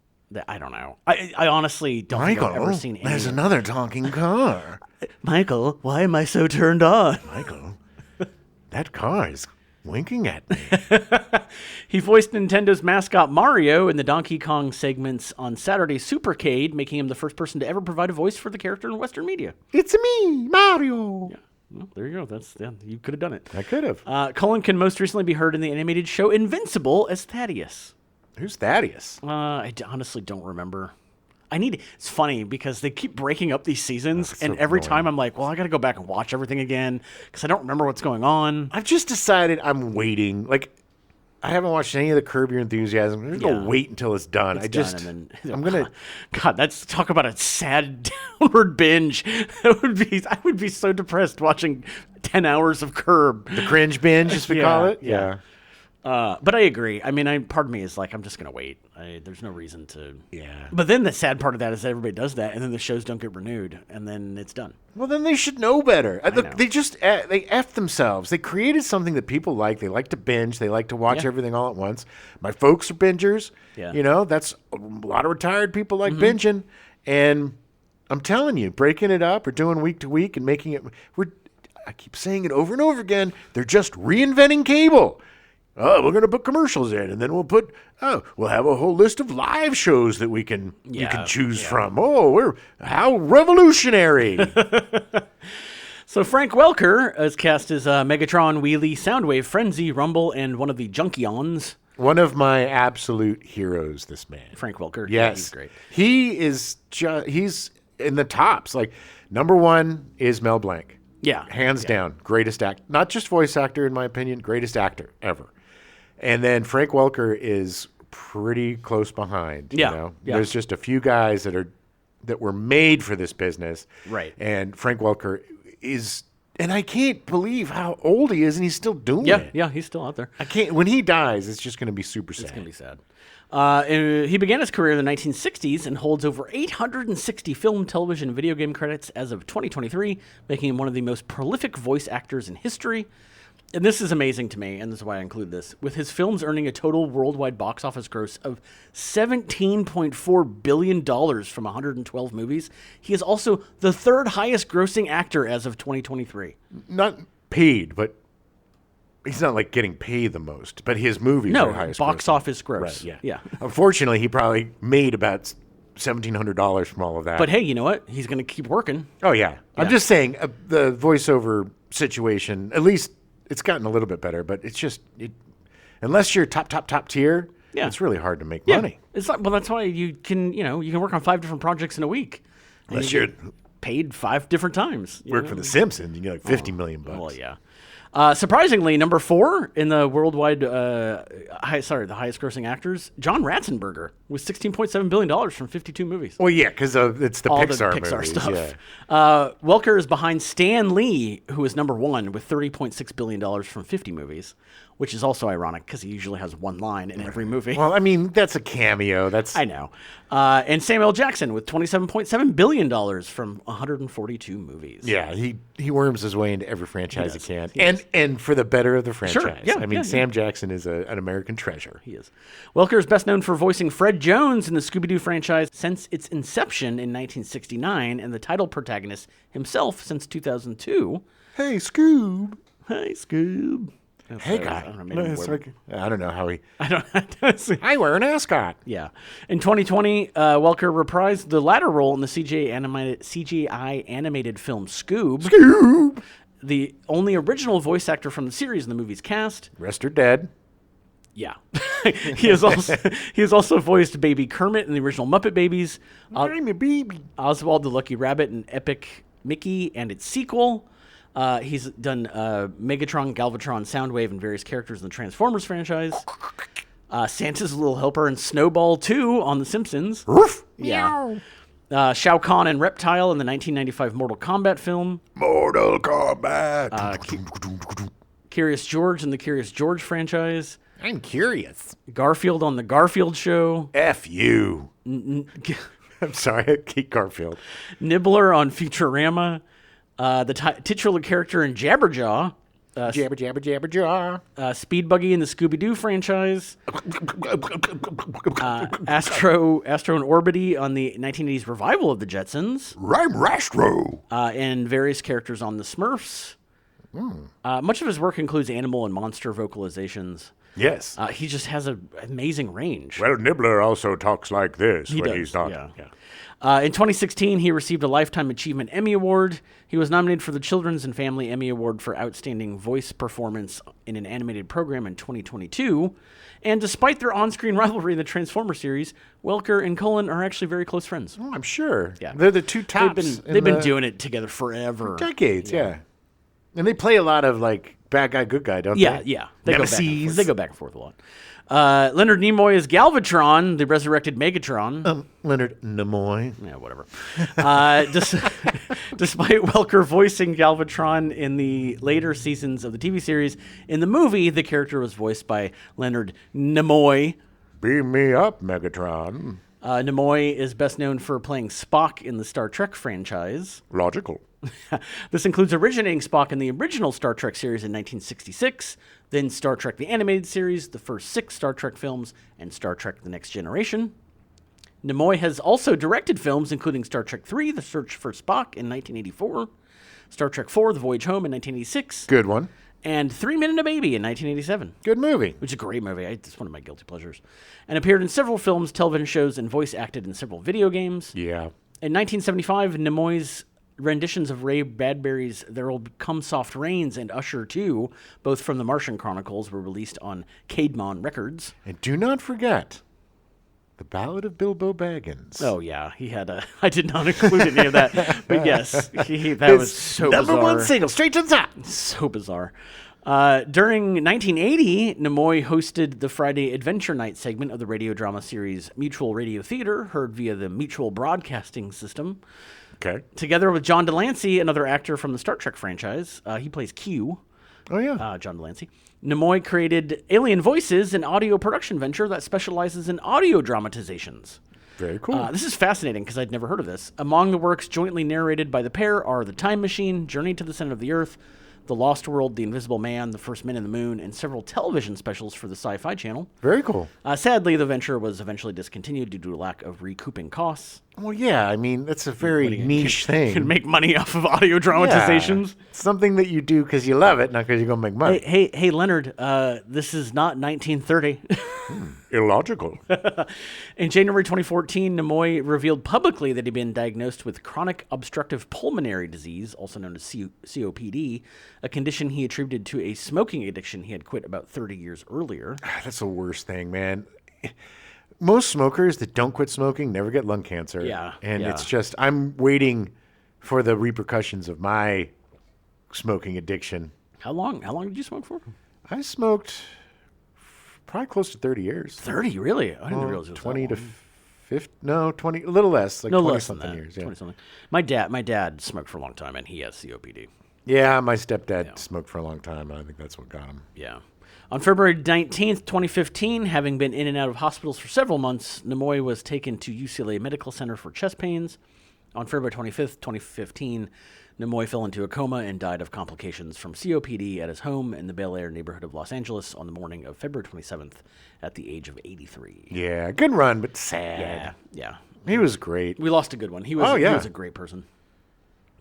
I don't know. I honestly don't think I've ever seen any... There's another talking car. Michael, why am I so turned on? Michael, that car is winking at me. He voiced Nintendo's mascot Mario in the Donkey Kong segments on Saturday's Supercade, making him the first person to ever provide a voice for the character in Western media. It's me, Mario. Yeah. Well, there you go. You could have done it. I could have. Cullen can most recently be heard in the animated show Invincible as Thaddeus. Who's Thaddeus? I honestly don't remember. It's funny because they keep breaking up these seasons, and every time I'm like, well, I got to go back and watch everything again because I don't remember what's going on. I've just decided I'm waiting. Like, I haven't watched any of the Curb Your Enthusiasm. I'm just going to wait until it's done. I'm going to... God, that's talk about a sad downward binge. I would be so depressed watching 10 hours of Curb. The cringe binge, as we call it? Yeah. But I agree. I mean, part of me is like, I'm just going to wait. There's no reason to. Yeah. But then the sad part of that is everybody does that, and then the shows don't get renewed, and then it's done. Well, then they should know better. Look, they just they F themselves. They created something that people like. They like to binge. They like to watch everything all at once. My folks are bingers. Yeah. You know, that's a lot of retired people like binging. And I'm telling you, breaking it up or doing week to week and making it. I keep saying it over and over again. They're just reinventing cable. Oh, we're going to put commercials in, and then we'll have a whole list of live shows that you can choose from. Oh, how revolutionary. So Frank Welker is cast as Megatron, Wheelie, Soundwave, Frenzy, Rumble, and one of the Junkions. One of my absolute heroes, this man. Frank Welker. Yes. Yeah, he's great. He is he's in the tops. Like, number one is Mel Blanc. Yeah. Hands down. Greatest actor. Not just voice actor, in my opinion. Greatest actor ever. And then Frank Welker is pretty close behind. Yeah. You know? Yeah. There's just a few guys that were made for this business. Right. And Frank Welker is, and I can't believe how old he is, and he's still doing it. Yeah, he's still out there. I can't. When he dies, it's just going to be super sad. It's going to be sad. He began his career in the 1960s and holds over 860 film, television, and video game credits as of 2023, making him one of the most prolific voice actors in history. And this is amazing to me, and this is why I include this. With his films earning a total worldwide box office gross of $17.4 billion from 112 movies, he is also the third highest grossing actor as of 2023. Not paid, but he's not like getting paid the most, but his movies are highest box grossing. Office gross. Right, yeah. Unfortunately, he probably made about $1,700 from all of that. But hey, you know what? He's going to keep working. Oh, yeah. I'm just saying the voiceover situation, at least it's gotten a little bit better, but it's just, unless you're top tier, it's really hard to make money. It's like, well, that's why you can work on 5 different projects in a week. Unless you're paid 5 different times. Work for The Simpsons, you get like $50 million. Well, yeah. Surprisingly, number 4 in the worldwide, the highest grossing actors, John Ratzenberger, with $16.7 billion from 52 movies. Well, yeah, because it's the All Pixar the Pixar movies. stuff. Yeah. Welker is behind Stan Lee, who is number 1 with $30.6 billion from 50 movies, which is also ironic because he usually has one line in every movie. Well, I mean, that's a cameo. I know. And Samuel Jackson with $27.7 billion from 142 movies. Yeah, he worms his way into every franchise he can. He does. And for the better of the franchise. Yeah, I mean, Sam Jackson is an American treasure. He is. Welker is best known for voicing Fred Jones in the Scooby-Doo franchise since its inception in 1969 and the title protagonist himself since 2002. Hey, Scoob. Hey, Scoob. Hey, guy. I don't know how he... I don't. I wear an ascot. Yeah. In 2020, Welker reprised the latter role in the CGI animated film Scoob. Scoob. The only original voice actor from the series in the movie's cast. Rest or dead. Yeah. He has also voiced Baby Kermit in the original Muppet Babies. I'm a baby. Oswald the Lucky Rabbit in Epic Mickey and its sequel. He's done Megatron, Galvatron, Soundwave, and various characters in the Transformers franchise. Santa's Little Helper and Snowball 2 on The Simpsons. Roof. Yeah. Shao Kahn and Reptile in the 1995 Mortal Kombat film. Mortal Kombat. Curious George in the Curious George franchise. I'm curious. Garfield on The Garfield Show. F you. I'm sorry, Kate Garfield. Nibbler on Futurama. The titular character in Jabberjaw. Jabber, jabber, jabber, jaw. Speed Buggy in the Scooby-Doo franchise. Astro and Orbity on the 1980s revival of the Jetsons. Rhyme Rastro. And various characters on the Smurfs. Much of his work includes animal and monster vocalizations. Yes. He just has an amazing range. Well, Nibbler also talks like this when does, he's not. Yeah. In 2016, he received a Lifetime Achievement Emmy Award. He was nominated for the Children's and Family Emmy Award for Outstanding Voice Performance in an Animated Program in 2022. And despite their on-screen rivalry in the Transformers series, Welker and Cullen are actually very close friends. Oh, I'm sure. Yeah. They're the two tops. They've been doing it together forever. Decades, yeah. And they play a lot of, like, bad guy, good guy, don't they? Yeah. They Nemesis. go back and forth a lot. Leonard Nimoy is Galvatron, the resurrected Megatron. Leonard Nimoy. Yeah, whatever. Despite Welker voicing Galvatron in the later seasons of the TV series, in the movie, the character was voiced by Leonard Nimoy. Beam me up, Megatron. Nimoy is best known for playing Spock in the Star Trek franchise. Logical. This includes originating Spock in the original Star Trek series in 1966, then Star Trek the Animated Series, the first 6 Star Trek films, and Star Trek The Next Generation. Nimoy has also directed films including Star Trek III, The Search for Spock in 1984, Star Trek IV, The Voyage Home in 1986, Good one. and 3 Men and a Baby in 1987. Good movie. Which is a great movie. It's one of my guilty pleasures. And appeared in several films, television shows, and voice acted in several video games. Yeah. In 1975, Nimoy's renditions of Ray Bradbury's There'll Come Soft Rains and Usher 2, both from the Martian Chronicles, were released on Caedmon Records. And do not forget The Ballad of Bilbo Baggins. Oh, yeah. He had a... I did not include any of that. But yes, that was so number bizarre. one single, straight to the top. So bizarre. During 1980, Nimoy hosted the Friday Adventure Night segment of the radio drama series Mutual Radio Theater, heard via the Mutual Broadcasting System. Okay. Together with John Delancey, another actor from the Star Trek franchise. He plays Q. Oh, yeah. John Delancey. Nimoy created Alien Voices, an audio production venture that specializes in audio dramatizations. Very cool. This is fascinating because I'd never heard of this. Among the works jointly narrated by the pair are The Time Machine, Journey to the Center of the Earth, The Lost World, The Invisible Man, The First Men in the Moon, and several television specials for the Sci-Fi Channel. Very cool. Sadly, the venture was eventually discontinued due to a lack of recouping costs. Well, yeah, I mean, that's a very niche thing. You can make money off of audio dramatizations. Yeah. Something that you do because you love it, not because you're going to make money. Hey, Leonard, this is not 1930. Illogical. In January 2014, Nimoy revealed publicly that he'd been diagnosed with chronic obstructive pulmonary disease, also known as COPD, a condition he attributed to a smoking addiction he had quit about 30 years earlier. That's the worst thing, man. Most smokers that don't quit smoking never get lung cancer. Yeah. And it's just, I'm waiting for the repercussions of my smoking addiction How long did you smoke for? I smoked probably close to 30 years. 30, really? I didn't realize it was 20 that to long. 50, no, 20, a little less, like No 20 less than something that. years. Yeah. 20 something. My dad smoked for a long time, and he has COPD. Yeah, my stepdad smoked for a long time, and I think that's what got him. Yeah. On February 19th, 2015, having been in and out of hospitals for several months, Nimoy was taken to UCLA Medical Center for chest pains. On February 25th, 2015, Nimoy fell into a coma and died of complications from COPD at his home in the Bel Air neighborhood of Los Angeles on the morning of February 27th at the age of 83. Yeah, good run, but sad. Yeah. He was great. We lost a good one. He was, Oh, yeah. he was a great person.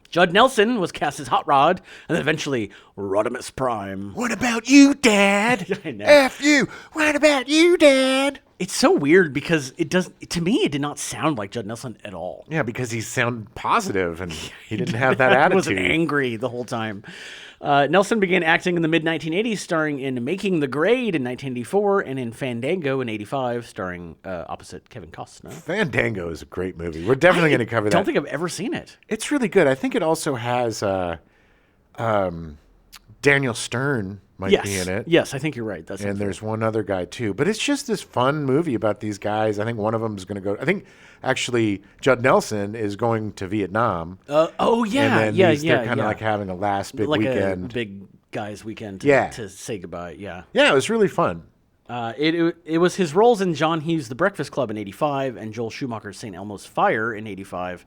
Judd Nelson was cast as Hot Rod and then eventually Rodimus Prime. What about you, Dad? I know. F you. What about you, Dad? It's so weird because to me, it did not sound like Judd Nelson at all. Yeah, because he sounded positive and he didn't have that He attitude. wasn't angry the whole time. Nelson began acting in the mid-1980s, starring in Making the Grade in 1984 and in Fandango in 85, starring opposite Kevin Costner. Fandango is a great movie. We're definitely going to cover that. I don't think I've ever seen it. It's really good. I think it also has Daniel Stern might be in it. Yes, I think you're right. That's And there's one other guy too. But it's just this fun movie about these guys. I think one of them is going to go. I think actually Judd Nelson is going to Vietnam. oh yeah, And then yeah, they're kind of like having a last big like weekend. a big guys' weekend Yeah. to say goodbye. Yeah. Yeah, it was really fun. It was his roles in John Hughes' The Breakfast Club in 85 and Joel Schumacher's St. Elmo's Fire in 85,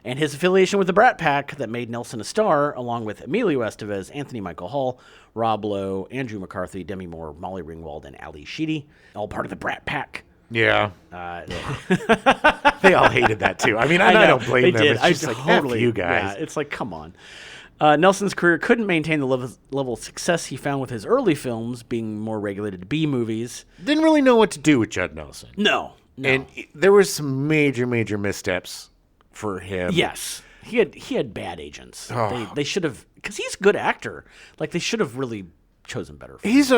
and his affiliation with the Brat Pack that made Nelson a star, along with Emilio Estevez, Anthony Michael Hall, Rob Lowe, Andrew McCarthy, Demi Moore, Molly Ringwald, and Ali Sheedy, all part of the Brat Pack. Yeah. They all hated that too. I mean, I don't blame they them. did. It's just like, F you guys. Yeah, it's like, come on. Nelson's career couldn't maintain the level of success he found with his early films, being more regulated to B movies. Didn't really know what to do with Judd Nelson. No. And there was some major missteps for him. Yes, he had bad agents. Oh. They should have, because he's a good actor. Like, they should have really chosen better. He's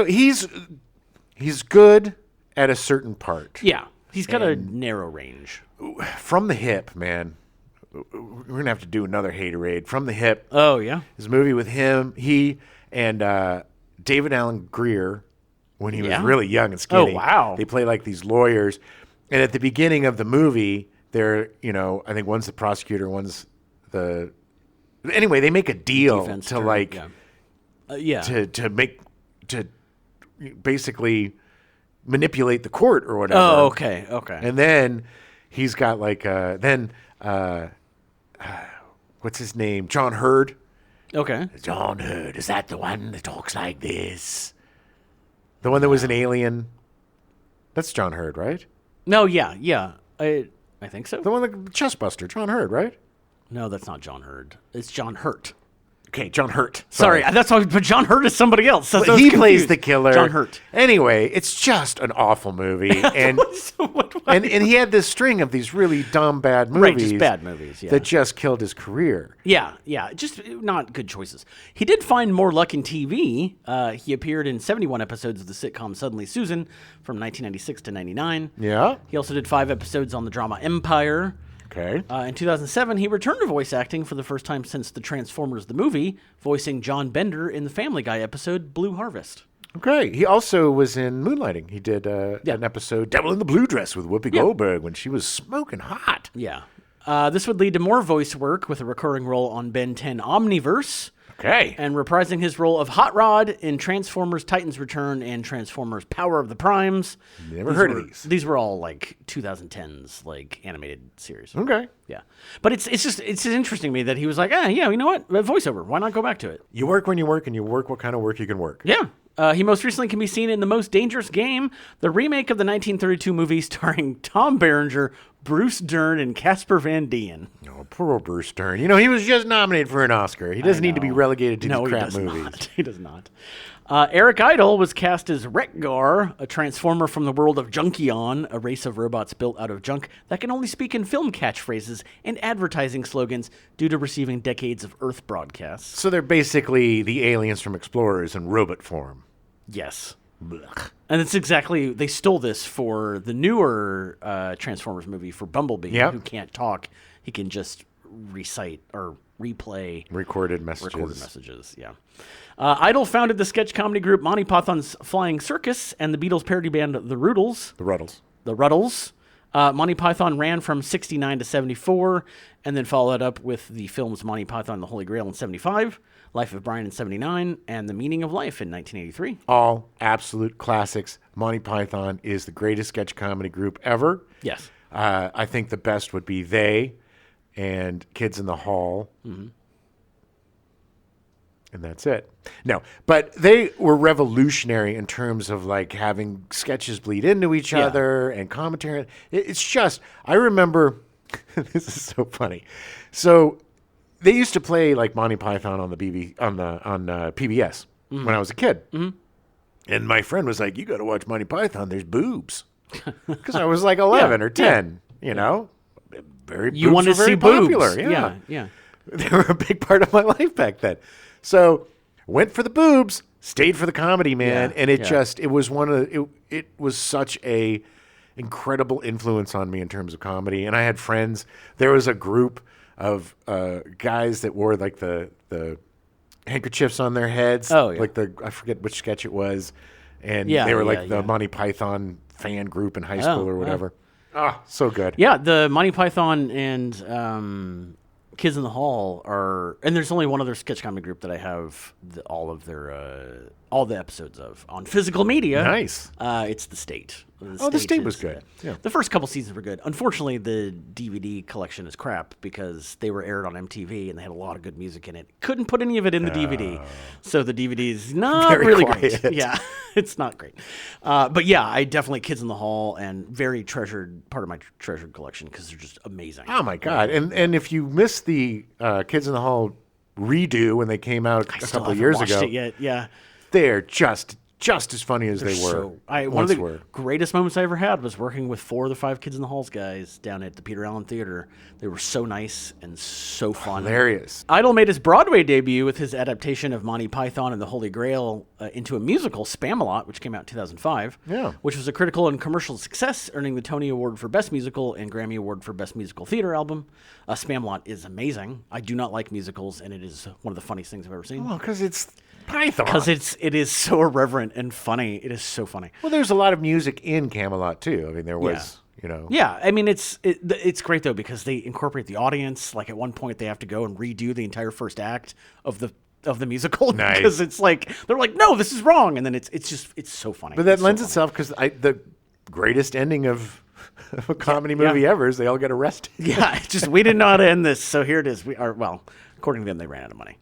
good at a certain part. Yeah, he's got a narrow range. From the Hip, man. We're gonna have to do another haterade. From the Hip. Oh yeah, His movie with him, he and David Allen Greer, when he was really young and skinny. Oh wow, they play like these lawyers, and at the beginning of the movie, they're I think one's the prosecutor, one's the. Anyway, they make a deal Defense to attorney, to basically manipulate the court or whatever. Oh okay. And then he's got like what's his name? John Hurd. Okay. John Hurd. Is that the one that talks like this? The one that was an alien? That's John Hurd, right? No, yeah. I think so. The one that Chestbuster, John Hurd, right? No, that's not John Hurd. It's John Hurt. Okay, John Hurt. Sorry, that's all, but John Hurt is somebody else. So I was He confused. plays the killer. John Hurt. Anyway, it's just an awful movie, and and he had this string of these really dumb bad movies, Right, just bad movies, yeah. that just killed his career. Yeah, just not good choices. He did find more luck in TV. He appeared in 71 episodes of the sitcom Suddenly Susan from 1996 to 99. Yeah. He also did 5 episodes on the drama Empire. Okay. In 2007, he returned to voice acting for the first time since the Transformers the movie, voicing John Bender in the Family Guy episode Blue Harvest. Okay. He also was in Moonlighting. He did an episode, Devil in the Blue Dress, with Whoopi Goldberg when she was smoking hot. Yeah. This would lead to more voice work with a recurring role on Ben 10 Omniverse. Okay. And reprising his role of Hot Rod in Transformers Titans Return and Transformers Power of the Primes. Never heard of these. These were all like 2010s like animated series. Okay. Yeah. But it's just interesting to me that he was like, you know what? Voiceover. Why not go back to it? You work when you work, and you work what kind of work you can work. Yeah. He most recently can be seen in The Most Dangerous Game, the remake of the 1932 movie starring Tom Berenger, Bruce Dern, and Casper Van Dien. Oh, poor old Bruce Dern. He was just nominated for an Oscar. He doesn't need to be relegated to these crap movies. Not. He does not. Eric Idle was cast as Wreck-Gar, a transformer from the world of Junkion, a race of robots built out of junk that can only speak in film catchphrases and advertising slogans due to receiving decades of Earth broadcasts. So they're basically the aliens from Explorers in robot form. Yes. Blech. And it's exactly, they stole this for the newer Transformers movie for Bumblebee, who can't talk. He can just recite or replay Recorded messages. Yeah. Idol founded the sketch comedy group Monty Python's Flying Circus and the Beatles parody band The Rudels. The Ruddles. Monty Python ran from 69 to 74, and then followed up with the films Monty Python and the Holy Grail in 75, Life of Brian in 79, and The Meaning of Life in 1983. All absolute classics. Monty Python is the greatest sketch comedy group ever. Yes. I think the best would be they and Kids in the Hall. Mm-hmm. And that's it. No, but they were revolutionary in terms of like having sketches bleed into each other and commentary. It's just, I remember, this is so funny. So they used to play like Monty Python on the PBS when I was a kid. Mm-hmm. And my friend was like, "You got to watch Monty Python. There's boobs." Because I was like 11 or 10, you know. You wanted to see popular. boobs. Yeah. They were a big part of my life back then. So went for the boobs, stayed for the comedy, man. And it was such a incredible influence on me in terms of comedy. And I had friends. There was a group of guys that wore like the handkerchiefs on their heads. Oh, yeah. Like I forget which sketch it was. And they were like the Monty Python fan group in high school or whatever. Ah, so good. Yeah, the Monty Python and Kids in the Hall and there's only one other sketch comedy group that I have all the episodes of on physical media. Nice. It's The State. The State was good. Yeah. The first couple seasons were good. Unfortunately, the DVD collection is crap because they were aired on MTV and they had a lot of good music in it. Couldn't put any of it in the DVD. So the DVD is not Very really quiet. great. Yeah, it's not great. But yeah, I definitely Kids in the Hall and very treasured, part of my treasured collection because they're just amazing. Oh, my God. And if you missed the Kids in the Hall redo when they came out a couple of years ago. It yet. Yeah. They're just as funny as they were. One of the greatest moments I ever had was working with 4 of the 5 Kids in the Halls guys down at the Peter Allen Theater. They were so nice and so fun. Hilarious. Idol made his Broadway debut with his adaptation of Monty Python and the Holy Grail into a musical, Spamalot, which came out in 2005. Yeah. Which was a critical and commercial success, earning the Tony Award for Best Musical and Grammy Award for Best Musical Theater Album. Spamalot is amazing. I do not like musicals, and it is one of the funniest things I've ever seen. Well, because it's Python. Because it is so irreverent and funny. It is so funny. Well, there's a lot of music in Camelot too. I mean, there was, Yeah, I mean, it's great though because they incorporate the audience. Like at one point, they have to go and redo the entire first act of the musical because it's like they're like, no, this is wrong, and then it's so funny. But that lends itself because the greatest ending of a comedy movie ever is they all get arrested. Yeah, it's just we didn't know how to end this, so here it is. According to them, they ran out of money.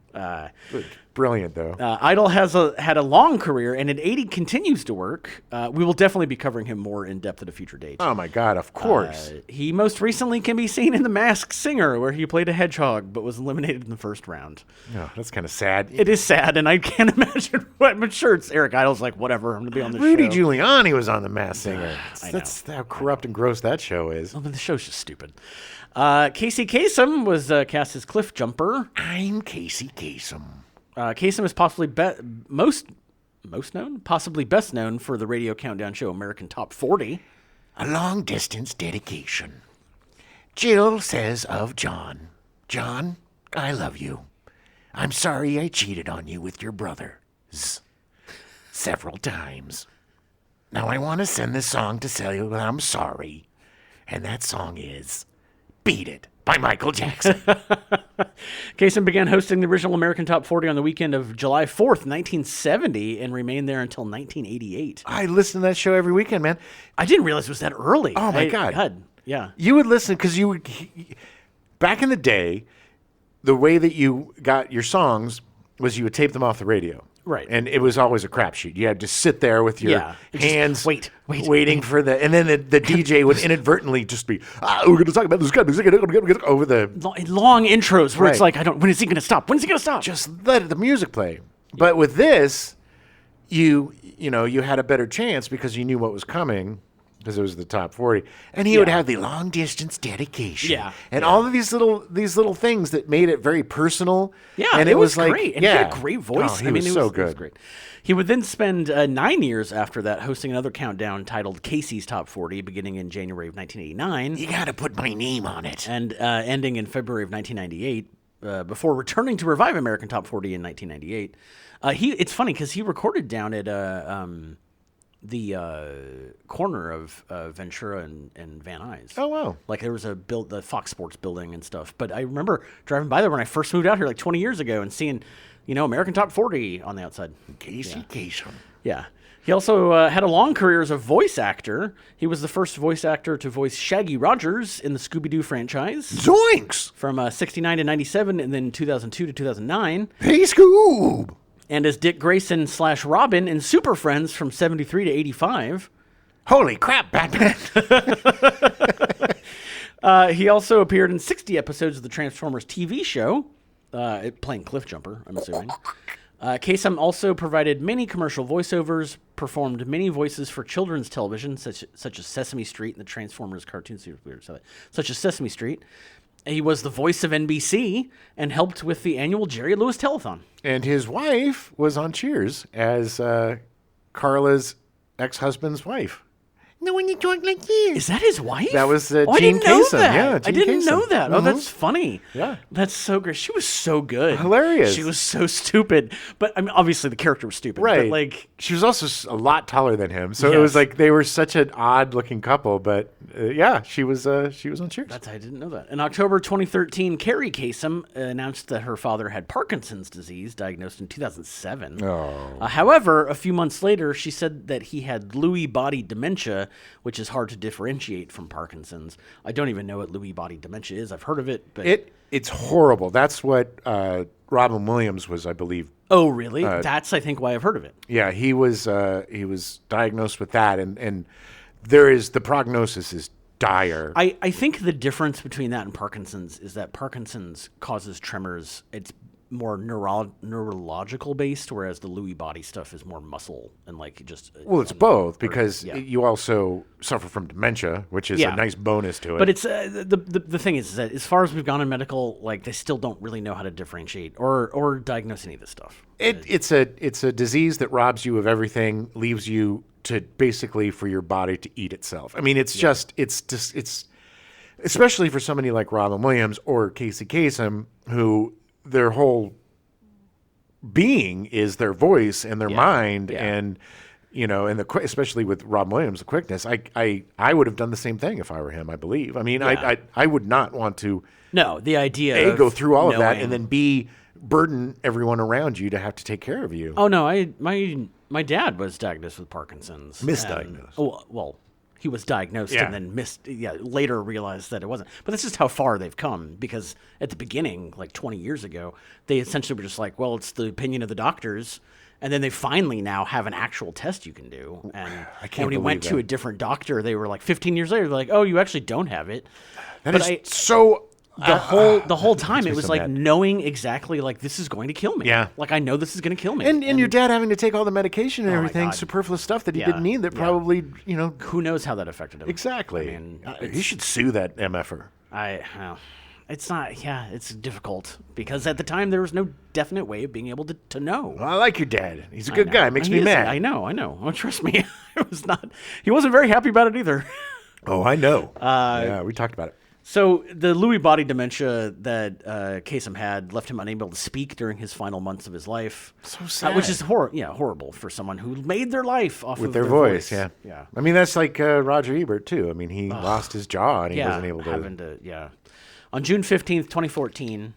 Brilliant, though. Idol had a long career, and at 80 continues to work. We will definitely be covering him more in depth at a future date. Oh, my God, of course. He most recently can be seen in The Masked Singer, where he played a hedgehog, but was eliminated in the first round. Oh, that's kind of sad. It is sad, and I can't imagine. I'm sure it's Eric Idle's like, whatever, I'm going to be on this Rudy show. Giuliani was on The Masked Singer. That's how corrupt and gross that show is. Oh, but the show's just stupid. Casey Kasem was cast as Cliff Jumper. I'm Casey Kasem. Kasem is possibly most known, possibly best known for the radio countdown show American Top 40. A long-distance dedication. Jill says of John, "John, I love you. I'm sorry I cheated on you with your brothers several times. Now I want to send this song to tell you that I'm sorry. And that song is Beat It by Michael Jackson." Kasem began hosting the original American Top 40 on the weekend of July 4th, 1970, and remained there until 1988. I listened to that show every weekend, man. I didn't realize it was that early. Oh, my God. Yeah. You would listen because back in the day, the way that you got your songs was you would tape them off the radio. Right. And it was always a crapshoot. You had to sit there with your hands waiting for and then the DJ would inadvertently just be, we're going to talk about this guy over the long intros where it's like, when is he going to stop? When is he going to stop? Just let the music play. But with this, you had a better chance because you knew what was coming. because it was the top 40, and he would have the long distance dedication, and all of these little things that made it very personal. Yeah, and it was like, great. And he had a great voice. He was so good. It was great. He would then spend 9 years after that hosting another countdown titled Casey's Top 40, beginning in January of 1989. You got to put my name on it. And ending in February of 1998, before returning to revive American Top 40 in 1998. It's funny because he recorded down at the corner of Ventura and Van Nuys. Oh, wow. Like there was the Fox Sports building and stuff. But I remember driving by there when I first moved out here like 20 years ago and seeing, American Top 40 on the outside. Casey Kasem. Yeah. He also had a long career as a voice actor. He was the first voice actor to voice Shaggy Rogers in the Scooby-Doo franchise. Zoinks! From 69 to 97 and then 2002 to 2009. Hey, Scoob! And as Dick Grayson / Robin in Super Friends from 73 to 85. Holy crap, Batman! He also appeared in 60 episodes of the Transformers TV show, playing Cliffjumper, I'm assuming. Kasem also provided many commercial voiceovers, performed many voices for children's television, such as Sesame Street and the Transformers cartoon series, such as Sesame Street. He was the voice of NBC and helped with the annual Jerry Lewis Telethon. And his wife was on Cheers as Carla's ex-husband's wife. No one you talk like this. Is that his wife? That was Gene I didn't know Kasem. that. Yeah, I didn't Kasem. know that. Oh, that's funny. Yeah. That's so great. She was so good. Hilarious. She was so stupid. But, I mean, obviously the character was stupid. Right. But, like... She was also a lot taller than him. So it was like they were such an odd-looking couple. But, she was on Cheers. I didn't know that. In October 2013, Carrie Kasem announced that her father had Parkinson's disease, diagnosed in 2007. Oh. However, a few months later, she said that he had Lewy body dementia, which is hard to differentiate from Parkinson's. I don't even know what Lewy body dementia is. I've heard of it, but it's horrible. That's what Robin Williams was, I believe. Oh, really? That's, I think, why I've heard of it. Yeah, he was diagnosed with that, and the prognosis is dire. I think the difference between that and Parkinson's is that Parkinson's causes tremors. It's more neurological based, whereas the Lewy body stuff is more muscle and like just. Well, it's both because you also suffer from dementia, which is a nice bonus to it. But it's the thing is that as far as we've gone in medical, like they still don't really know how to differentiate or diagnose any of this stuff. It's a disease that robs you of everything, leaves you to basically for your body to eat itself. I mean, it's especially for somebody like Robin Williams or Casey Kasem, who their whole being is their voice and their mind, and especially with Robin Williams, the quickness. I would have done the same thing if I were him. I believe. I mean, I would not want to. No, the idea go through all of that and then burden everyone around you to have to take care of you. Oh no, my dad was diagnosed with Parkinson's. Misdiagnosed. He was diagnosed and then later realized that it wasn't. But that's just how far they've come, because at the beginning, like 20 years ago, they essentially were just like, well, it's the opinion of the doctors. And then they finally now have an actual test you can do. And when he went to a different doctor, they were like 15 years later, they're like, oh, you actually don't have it. The whole time it was like knowing exactly like this is going to kill me. Yeah. Like I know this is going to kill me. And your dad having to take all the medication and everything, superfluous stuff that he didn't need that probably, who knows how that affected him. Exactly. I mean, he should sue that MFer. It's not, it's difficult because at the time there was no definite way of being able to know. Well, I like your dad. He's a good guy. Makes me mad. I know. Oh, trust me. He wasn't very happy about it either. Oh, I know. We talked about it. So the Lewy body dementia that Kasem had left him unable to speak during his final months of his life. So sad. Which is horrible for someone who made their life off with of their voice. Yeah. I mean, that's like Roger Ebert too. I mean, he lost his jaw and he wasn't able to. On June 15th, 2014,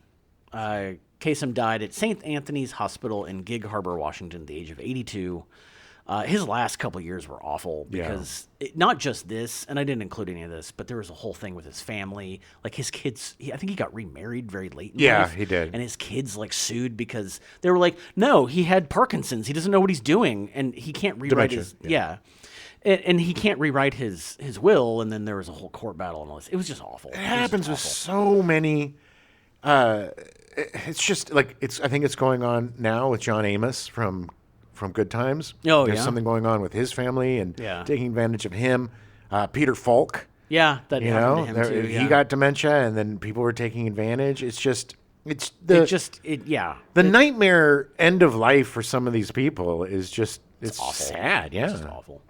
Kasem died at St. Anthony's Hospital in Gig Harbor, Washington, at the age of 82. His last couple years were awful because not just this, and I didn't include any of this, but there was a whole thing with his family. Like his kids, I think he got remarried very late in life. Yeah, he did. And his kids like sued because they were like, no, he had Parkinson's. He doesn't know what he's doing. And he can't rewrite And he can't rewrite his will. And then there was a whole court battle and all this. It was just awful. It happens with so many. It's just like I think it's going on now with John Amos from Good Times. Oh, There's something going on with his family and taking advantage of him. Peter Falk. Yeah, that You happened know, to him too. he Yeah. got dementia, and then people were taking advantage. The nightmare end of life for some of these people is just it's awful. sad. Yeah, It's just awful.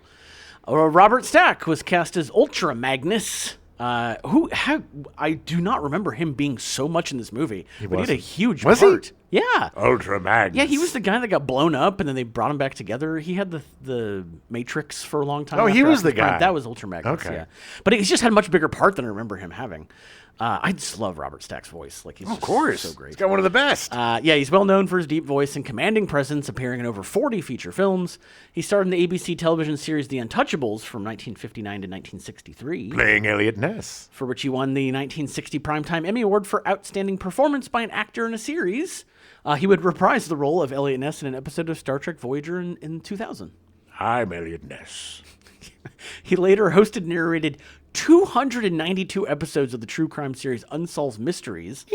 Robert Stack was cast as Ultra Magnus. I do not remember him being so much in this movie, but he had a huge part. Yeah, Ultra Magnus. Yeah, he was the guy that got blown up, and then they brought him back together. He had the Matrix for a long time. Oh, he was the guy. That was Ultra Magnus. Okay. Yeah, but he's just had a much bigger part than I remember him having. I just love Robert Stack's voice. Like, he's of course, so great. He's got one of the best. Yeah, he's well known for his deep voice and commanding presence, appearing in over 40 feature films. He starred in the ABC television series The Untouchables from 1959 to 1963. Playing Elliot Ness. For which he won the 1960 Primetime Emmy Award for Outstanding Performance by an Actor in a Series. He would reprise the role of Elliot Ness in an episode of Star Trek Voyager in 2000. I'm Elliot Ness. He later hosted and narrated 292 episodes of the true crime series Unsolved Mysteries,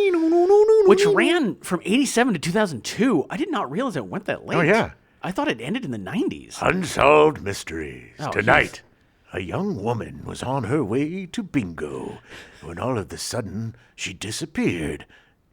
which ran from 87 to 2002. I did not realize it went that late. Oh, yeah. I thought it ended in the 90s. Unsolved Mysteries. Oh, Tonight, a young woman was on her way to bingo when all of a sudden she disappeared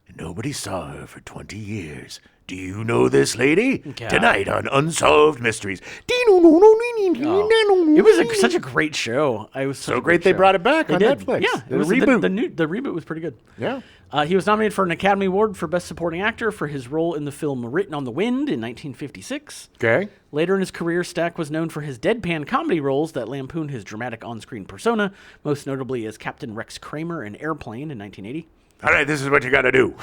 and nobody saw her for 20 years. Do you know this lady? Okay. Tonight on Unsolved Mysteries. It was such a great show. I was So great they brought it back on Netflix. Yeah, The reboot. The reboot was pretty good. Yeah. He was nominated for an Academy Award for Best Supporting Actor for his role in the film Written on the Wind in 1956. Okay. Later in his career, Stack was known for his deadpan comedy roles that lampooned his dramatic on-screen persona, most notably as Captain Rex Kramer in Airplane in 1980. All right, this is what you got to do.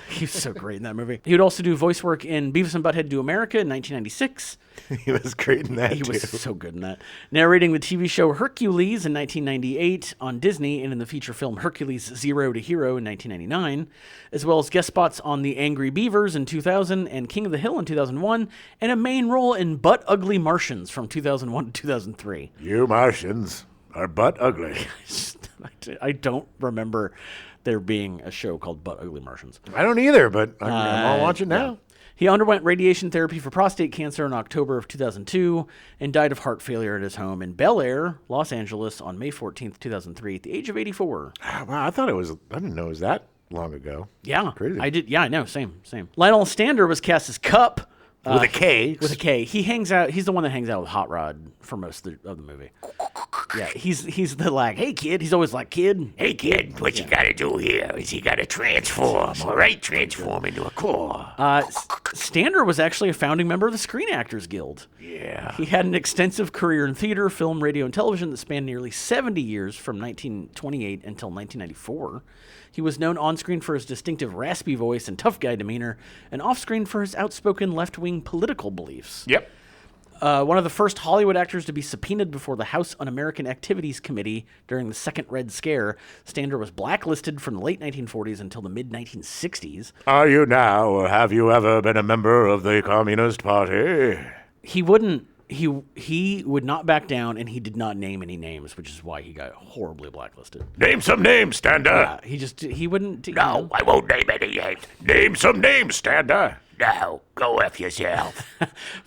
He was so great in that movie. He would also do voice work in Beavis and Butthead Do America in 1996. He was great in that, He was so good in that. Narrating the TV show Hercules in 1998 on Disney and in the feature film Hercules Zero to Hero in 1999, as well as guest spots on The Angry Beavers in 2000 and King of the Hill in 2001, and a main role in Butt Ugly Martians from 2001 to 2003. You Martians are butt ugly. I don't remember there being a show called Butt Ugly Martians. I don't either, but I'll watch it now. Yeah. He underwent radiation therapy for prostate cancer in October of 2002 and died of heart failure at his home in Bel Air, Los Angeles on May 14th, 2003 at the age of 84. Wow, I didn't know it was that long ago. Yeah, Crazy. I did. Yeah, I know. Same. Lionel Stander was cast as Cup. With a K. With a K. He hangs out. He's the one that hangs out with Hot Rod for most of the movie. Yeah, he's the like, hey kid. He's always like, kid. Hey kid, what you gotta do here is you gotta transform, all right? Transform into a core. Stander was actually a founding member of the Screen Actors Guild. Yeah. He had an extensive career in theater, film, radio, and television that spanned nearly 70 years from 1928 until 1994. He was known on-screen for his distinctive raspy voice and tough guy demeanor, and off-screen for his outspoken left-wing political beliefs. Yep. One of the first Hollywood actors to be subpoenaed before the House Un-American Activities Committee during the Second Red Scare, Stander was blacklisted from the late 1940s until the mid-1960s. Are you now, or have you ever been a member of the Communist Party? He would not back down, and he did not name any names, which is why he got horribly blacklisted. Name some names, Stander. He wouldn't. No, I won't name any names. Name some names, Stander. No, go F yourself.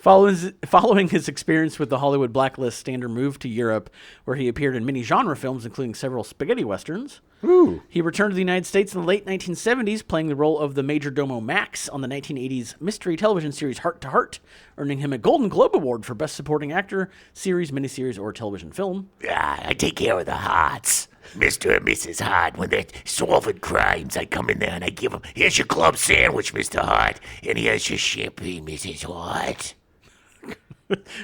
Following his experience with the Hollywood blacklist, Stander moved to Europe, where he appeared in many genre films, including several spaghetti westerns. Ooh. He returned to the United States in the late 1970s, playing the role of the Major Domo Max on the 1980s mystery television series Heart to Heart, earning him a Golden Globe Award for Best Supporting Actor, series, miniseries, or television film. Yeah, I take care of the Hearts. Mr. and Mrs. Hart, when they're solving crimes, I come in there and I give them, here's your club sandwich, Mr. Hart, and here's your champagne, Mrs. Hart.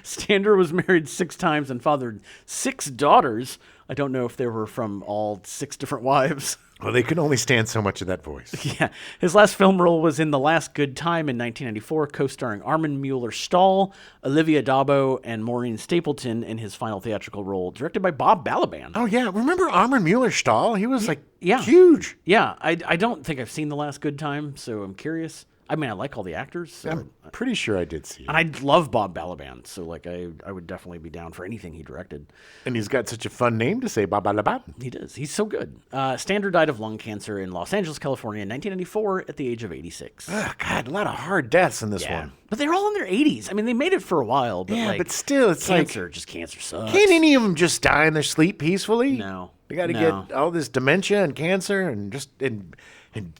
Stander was married 6 times and fathered 6 daughters. I don't know if they were from all 6 different wives. Well, they can only stand so much of that voice. Yeah. His last film role was in The Last Good Time in 1994, co-starring Armin Mueller-Stahl, Olivia Dabo, and Maureen Stapleton in his final theatrical role, directed by Bob Balaban. Oh, yeah. Remember Armin Mueller-Stahl? He was, Yeah. huge. Yeah. I don't think I've seen The Last Good Time, so I'm curious. I mean, I like all the actors. So I'm pretty sure I did see it. and I love Bob Balaban, so like I would definitely be down for anything he directed. And he's got such a fun name to say, Ba-ba-la-ba. He does. He's so good. Stander died of lung cancer in Los Angeles, California in 1994 at the age of 86. Oh, God, a lot of hard deaths in this Yeah. one. But they're all in their 80s. I mean, they made it for a while, but Yeah, like, but still, it's cancer sucks. can't any of them just die in their sleep peacefully? No. They got to No. get all this dementia and cancer and and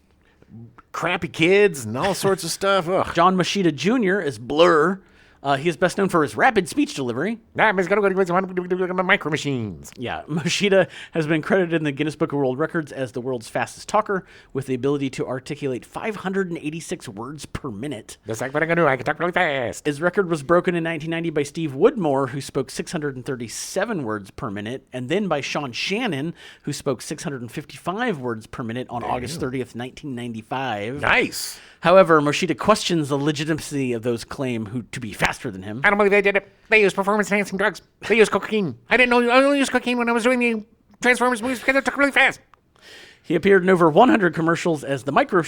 crappy kids and all sorts of stuff. Ugh. John Machida Jr. is Blur. He is best known for his rapid speech delivery. I'm just going to go micro machines. Yeah, Machida has been credited in the Guinness Book of World Records as the world's fastest talker with the ability to articulate 586 words per minute. That's like what I'm going to do. I can talk really fast. His record was broken in 1990 by Steve Woodmore, who spoke 637 words per minute, and then by Sean Shannon, who spoke 655 words per minute on August 30th, 1995. Nice. However, Moshida questions the legitimacy of those claim to be faster than him. I don't believe they did it. They used performance-enhancing drugs. They used cocaine. I didn't know. I only used cocaine when I was doing the Transformers movies because it took really fast. He appeared in over 100 commercials as the Micro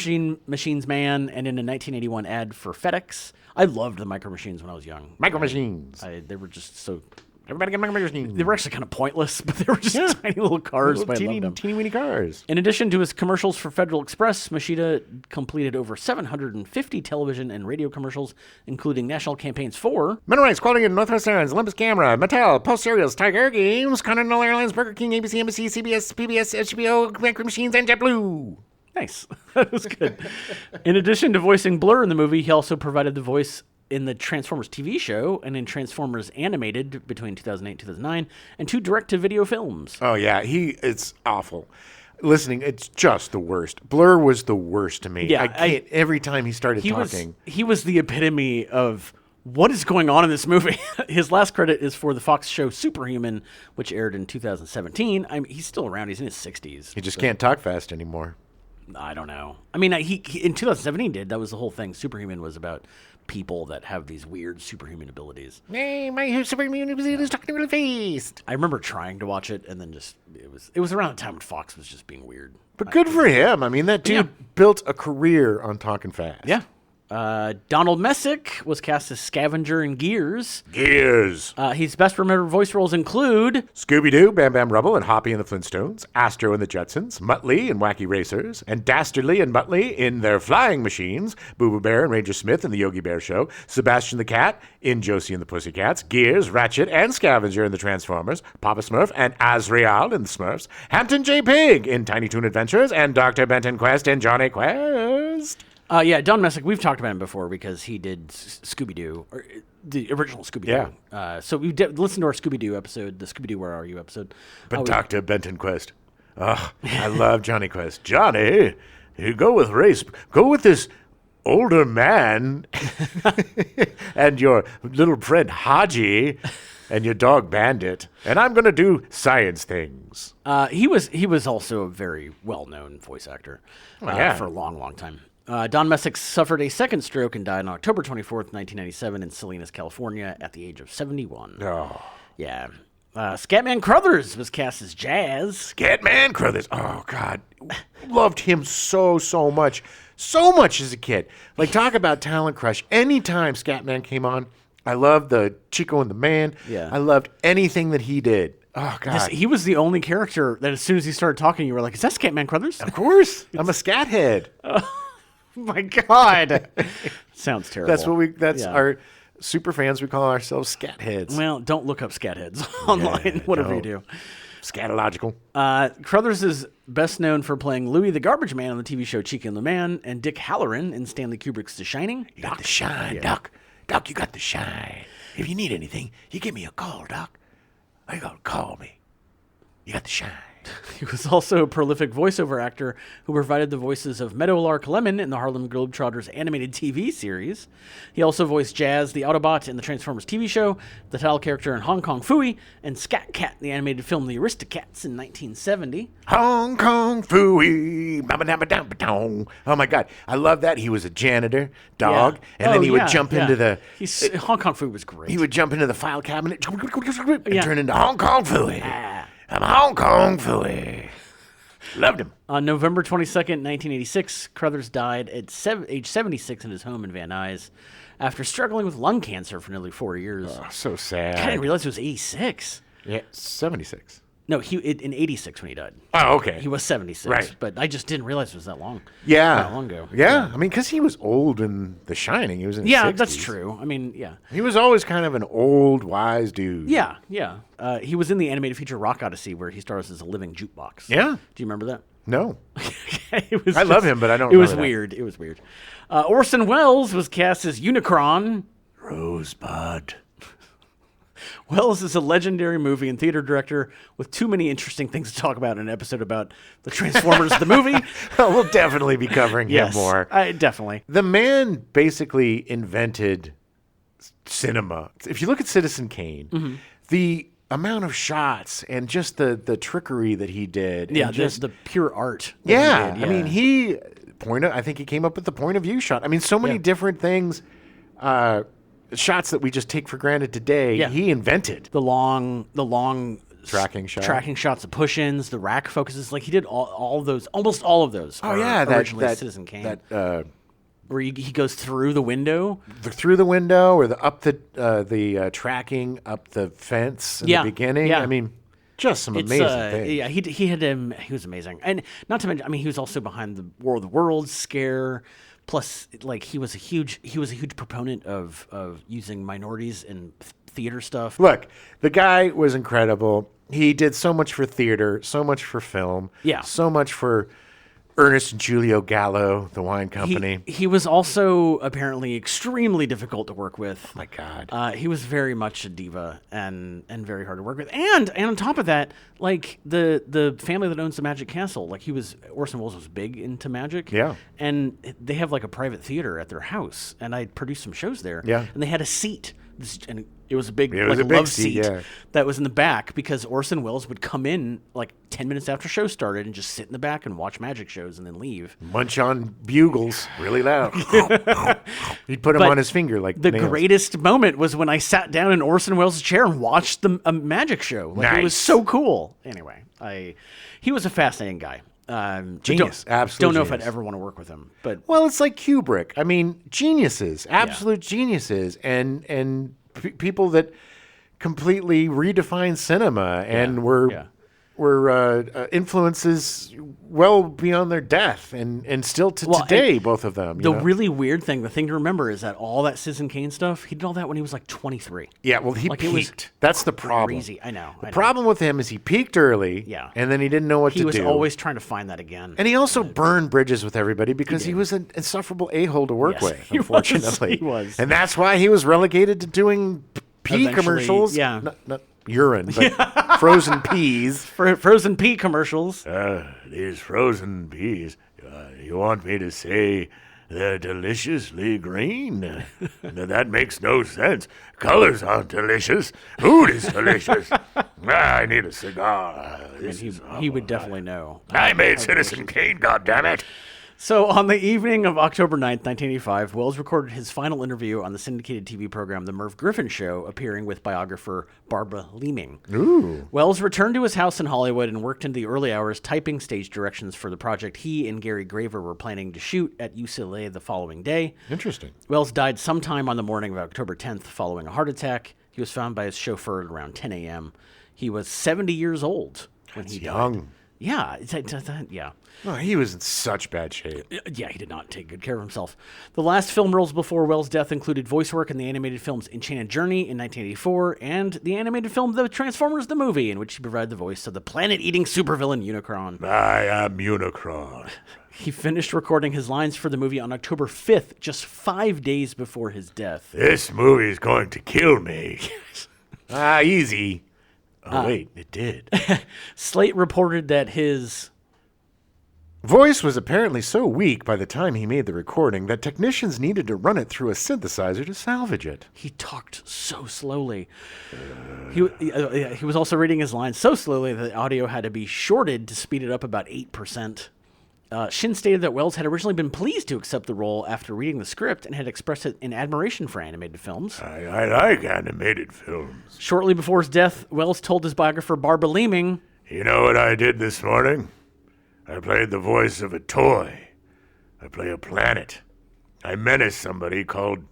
Machines Man and in a 1981 ad for FedEx. I loved the Micro Machines when I was young. Micro machines. They were just so... Everybody get micro machines. They were actually kind of pointless, but they were just tiny little cars. But I loved them. Teeny weeny cars. In addition to his commercials for Federal Express, Machida completed over 750 television and radio commercials, including national campaigns for Mineral Rights, Quality in Northwest Airlines, Olympus Camera, Mattel, Post Cereals, Tiger Games, Continental Airlines, Burger King, ABC, NBC, CBS, PBS, HBO, Micro Machines, and JetBlue. Nice. That was good. In addition to voicing Blur in the movie, he also provided the voice in the Transformers TV show and in Transformers Animated between 2008 and 2009, and 2 direct-to-video films. Oh, yeah. It's awful. Listening, it's just the worst. Blur was the worst to me. Yeah, I can't. Every time he started talking. He was the epitome of what is going on in this movie. His last credit is for the Fox show Superhuman, which aired in 2017. He's still around. He's in his 60s. He just can't talk fast anymore. I don't know. I mean, he in 2017 did. That was the whole thing. Superhuman was about people that have these weird superhuman abilities. Hey, my superhuman ability is talking really fast. I remember trying to watch it, and then it was around the time when Fox was just being weird. But good for him. I mean, that dude built a career on talking fast. Yeah. Donald Messick was cast as Scavenger in Gears. Gears. His best remembered voice roles include Scooby-Doo, Bam Bam Rubble, and Hoppy and the Flintstones, Astro and the Jetsons, Muttley and Wacky Racers, and Dastardly and Muttley in their flying machines, Boo Boo Bear and Ranger Smith in the Yogi Bear Show, Sebastian the Cat in Josie and the Pussycats, Gears, Ratchet, and Scavenger in the Transformers, Papa Smurf and Azrael in the Smurfs, Hampton J. Pig in Tiny Toon Adventures, and Dr. Benton Quest in Johnny Quest. Don Messick, we've talked about him before because he did Scooby-Doo, or the original Scooby-Doo. Yeah. So we listened to our Scooby-Doo episode, the Scooby-Doo Where Are You episode. But Dr. Benton Quest. Oh, I love Johnny Quest. Johnny, you go with race. Go with this older man and your little friend Haji and your dog Bandit. And I'm going to do science things. He was also a very well-known voice actor for a long, long time. Don Messick suffered a second stroke and died on October 24th, 1997 in Salinas, California at the age of 71. Oh. Yeah. Scatman Crothers was cast as Jazz. Scatman Crothers. Oh, God. Loved him so much. So much as a kid. Like, talk about talent crush. Anytime Scatman came on, I loved the Chico and the Man. Yeah. I loved anything that he did. Oh, God. He was the only character that as soon as he started talking, you were like, is that Scatman Crothers? Of course. I'm a scat head. Oh my God. Sounds terrible. That's our super fans. We call ourselves scat heads. Well, don't look up scat heads online, whatever you do. Scatological. Crothers is best known for playing Louis the Garbage Man on the TV show Chica and the Man, and Dick Halloran in Stanley Kubrick's The Shining. You got the shine, Doc. Doc, you got the shine. If you need anything, you give me a call, Doc. You gotta call me. You got the shine. He was also a prolific voiceover actor who provided the voices of Meadowlark Lemon in the Harlem Globetrotters animated TV series. He also voiced Jazz, the Autobot, in the Transformers TV show, the title character in Hong Kong Phooey, and Scat Cat in the animated film The Aristocats in 1970. Hong Kong Phooey. Oh, my God. I love that. He was a janitor, dog, and then he would jump into the... Hong Kong Phooey was great. He would jump into the file cabinet and turn into Hong Kong Phooey. I'm Hong Kong Phooey. Loved him. On November 22nd, 1986, Crothers died at age 76 in his home in Van Nuys after struggling with lung cancer for nearly 4 years. Oh, so sad. I didn't realize it was 86. Yeah, 76. No, in 86 when he died. Oh, okay. He was 76. Right. But I just didn't realize it was that long. Yeah. That long ago. Yeah. I mean, because he was old in The Shining. He was in his Yeah, 60s. that's true. I mean, yeah. He was always kind of an old, wise dude. Yeah, yeah. He was in the animated feature Rock Odyssey where he stars as a living jukebox. Yeah. Do you remember that? No. It was I love him, but I don't It was remember that. weird. It was weird. Orson Welles was cast as Unicron. Rosebud. Welles is a legendary movie and theater director with too many interesting things to talk about in an episode about the Transformers, the movie. We'll definitely be covering Yes, him more. definitely. The man basically invented cinema. If you look at Citizen Kane, the amount of shots and just the trickery that he did. Yeah, and just the pure art. that yeah. he did, I mean, I think he came up with the point of view shot. I mean, so many different things, shots that we just take for granted today. Yeah. He invented the long tracking shot. tracking shots, the push-ins, the rack focuses. Like he did all of those, almost all of those. Oh are yeah, originally Citizen Kane. Where he goes through the window. Through the window, or up the tracking up the fence in the beginning. Yeah. I mean, just some amazing things. Yeah, he was amazing, and not to mention, I mean, he was also behind the War of the Worlds scare. Plus, like he was a huge proponent of using minorities in theater stuff. Look, the guy was incredible. He did so much for theater, so much for film, so much for Ernest and Julio Gallo, the wine company. He was also apparently extremely difficult to work with. Oh my God. He was very much a diva and very hard to work with. And on top of that, like the family that owns the Magic Castle, like Orson Welles was big into magic. Yeah. And they have like a private theater at their house, and I produced some shows there. Yeah. And they had a seat. And it was a big It was like a big love seat, yeah. that was in the back because Orson Welles would come in like 10 minutes after show started and just sit in the back and watch magic shows and then leave. Munch on bugles really loud. He'd put them But on his finger like the nails. greatest moment was when I sat down in Orson Welles' chair and watched a magic show. Like, it was Nice. so cool. Anyway, he was a fascinating guy. Genius, absolute Don't know if genius. I'd ever want to work with him, but Well, it's like Kubrick. I mean, geniuses, absolute geniuses, and people that completely redefined cinema and were influences well beyond their death, and still to today, both of them. the really weird thing, the thing to remember is that all that Citizen Kane stuff, he did all that when he was like 23. Yeah, well, he Like, it was peaked. That's the problem. Crazy. I know. The problem with him is he peaked early, Yeah. and then he didn't know what He to was do. always trying to find that again. And he also burned bridges with everybody because he was an insufferable a-hole to work Yes, with, he was. unfortunately. He was. And that's why he was relegated to doing pea Eventually, commercials. yeah. Not urine, but frozen peas. For frozen pea commercials. These frozen peas. You want me to say they're deliciously green? That makes no sense. Colors aren't delicious. Food is delicious. I need a cigar. He would definitely know. I made Citizen Kane, goddammit. So, on the evening of October 9th, 1985, Welles recorded his final interview on the syndicated TV program The Merv Griffin Show, appearing with biographer Barbara Leeming. Ooh. Welles returned to his house in Hollywood and worked into the early hours typing stage directions for the project he and Gary Graver were planning to shoot at UCLA the following day. Interesting. Welles died sometime on the morning of October 10th following a heart attack. He was found by his chauffeur at around 10 a.m. He was 70 years old when he died. Young. Yeah, yeah. Oh, he was in such bad shape. Yeah, he did not take good care of himself. The last film roles before Welles' death included voice work in the animated films Enchanted Journey in 1984 and the animated film The Transformers the Movie, in which he provided the voice of the planet-eating supervillain Unicron. I am Unicron. He finished recording his lines for the movie on October 5th, just 5 days before his death. This movie's going to kill me. Easy. Oh, wait, it did. Slate reported that his Voice was apparently so weak by the time he made the recording that technicians needed to run it through a synthesizer to salvage it. he talked so slowly. He was also reading his lines so slowly that the audio had to be shorted to speed it up about 8%. Shin stated that Welles had originally been pleased to accept the role after reading the script and had expressed it in admiration for animated films. I like animated films. Shortly before his death, Welles told his biographer Barbara Leeming, You know what I did this morning? I played the voice of a toy. I play a planet. I menace somebody called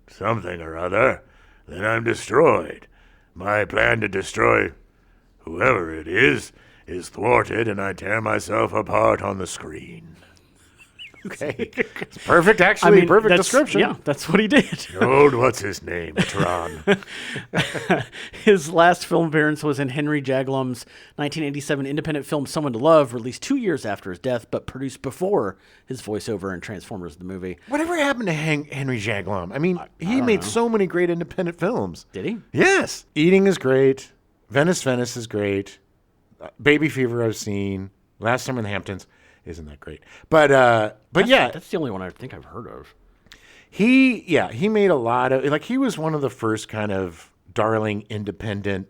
something or other. Then I'm destroyed. My plan to destroy whoever it is thwarted, and I tear myself apart on the screen. Okay. It's perfect, actually. Perfect description. Yeah, that's what he did. Old what's-his-name, Tron. His last film appearance was in Henry Jaglom's 1987 independent film Someone to Love, released 2 years after his death, but produced before his voiceover in Transformers the movie. Whatever happened to Henry Jaglom? I mean, he made so many great independent films. Did he? Yes. Eating is great. Venice is great. Baby Fever I've seen. Last Summer in the Hamptons isn't that great. But yeah. That's the only one I think I've heard of. He made a lot of, like, he was one of the first kind of darling independent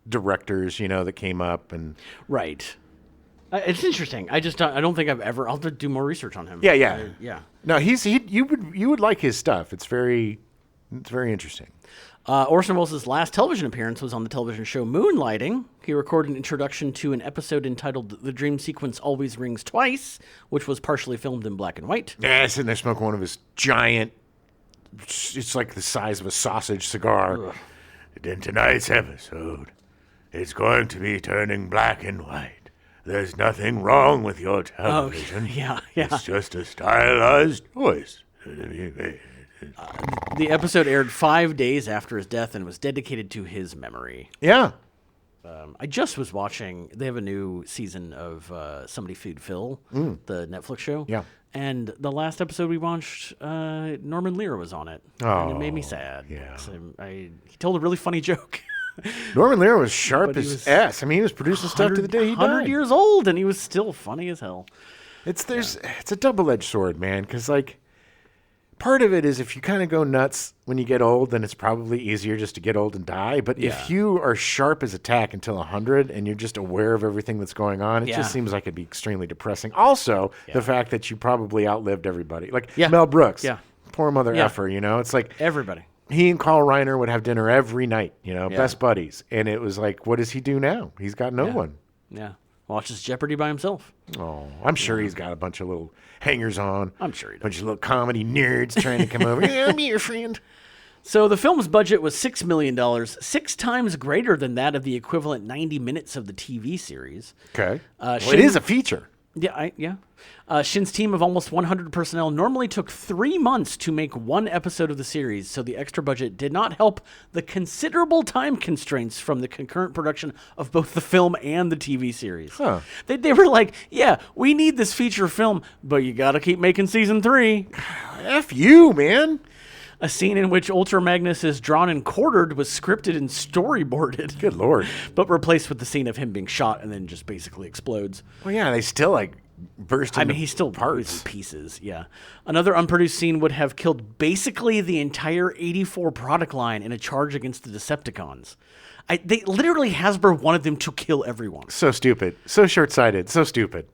directors, that came up and. Right. It's interesting. I don't think I'll have to do more research on him. Yeah. Yeah. No, you would like his stuff. It's very interesting. Orson Welles' last television appearance was on the television show Moonlighting. He recorded an introduction to an episode entitled The Dream Sequence Always Rings Twice, which was partially filmed in black and white. Yeah, sitting there smoking one of his giant, it's like the size of a sausage cigar. Ugh. In tonight's episode, it's going to be turning black and white. There's nothing wrong with your television. Yeah. It's just a stylized voice. The episode aired 5 days after his death and was dedicated to his memory. Yeah. I just was watching, they have a new season of Somebody Feed Phil, the Netflix show. Yeah. And the last episode we watched, Norman Lear was on it. Oh, and it made me sad. yeah. So he told a really funny joke. Norman Lear was sharp But he as was S. I mean, he was producing stuff to the day he 100 died. years old, and he was still funny as hell. It's a double-edged sword, man, because, like, part of it is if you kind of go nuts when you get old, then it's probably easier just to get old and die. But if you are sharp as a tack until 100 and you're just aware of everything that's going on, it just seems like it'd be extremely depressing. Also, the fact that you probably outlived everybody. Like Mel Brooks. Yeah. Poor mother effer, It's like Everybody. he and Carl Reiner would have dinner every night, best buddies. And it was like, what does he do now? He's got no one. Yeah. Watches Jeopardy by himself. Oh, I'm sure he's got a bunch of little hangers on. I'm sure he does. Bunch of little comedy nerds trying to come over. Yeah, I'm your friend. So the film's budget was $6 million, 6 times greater than that of the equivalent 90 minutes of the TV series. Okay. It is a feature. Yeah. Shin's team of almost 100 personnel normally took 3 months to make one episode of the series, so the extra budget did not help the considerable time constraints from the concurrent production of both the film and the TV series. Huh. They were like, yeah, we need this feature film, but you gotta keep making season 3. F you, man. A scene in which Ultra Magnus is drawn and quartered was scripted and storyboarded. Good Lord. But replaced with the scene of him being shot and then just basically explodes. Well, yeah, they still, burst into he's still parts. in pieces, yeah. Another unproduced scene would have killed basically the entire 84 product line in a charge against the Decepticons. They literally, Hasbro wanted them to kill everyone. So stupid. So short-sighted. So stupid.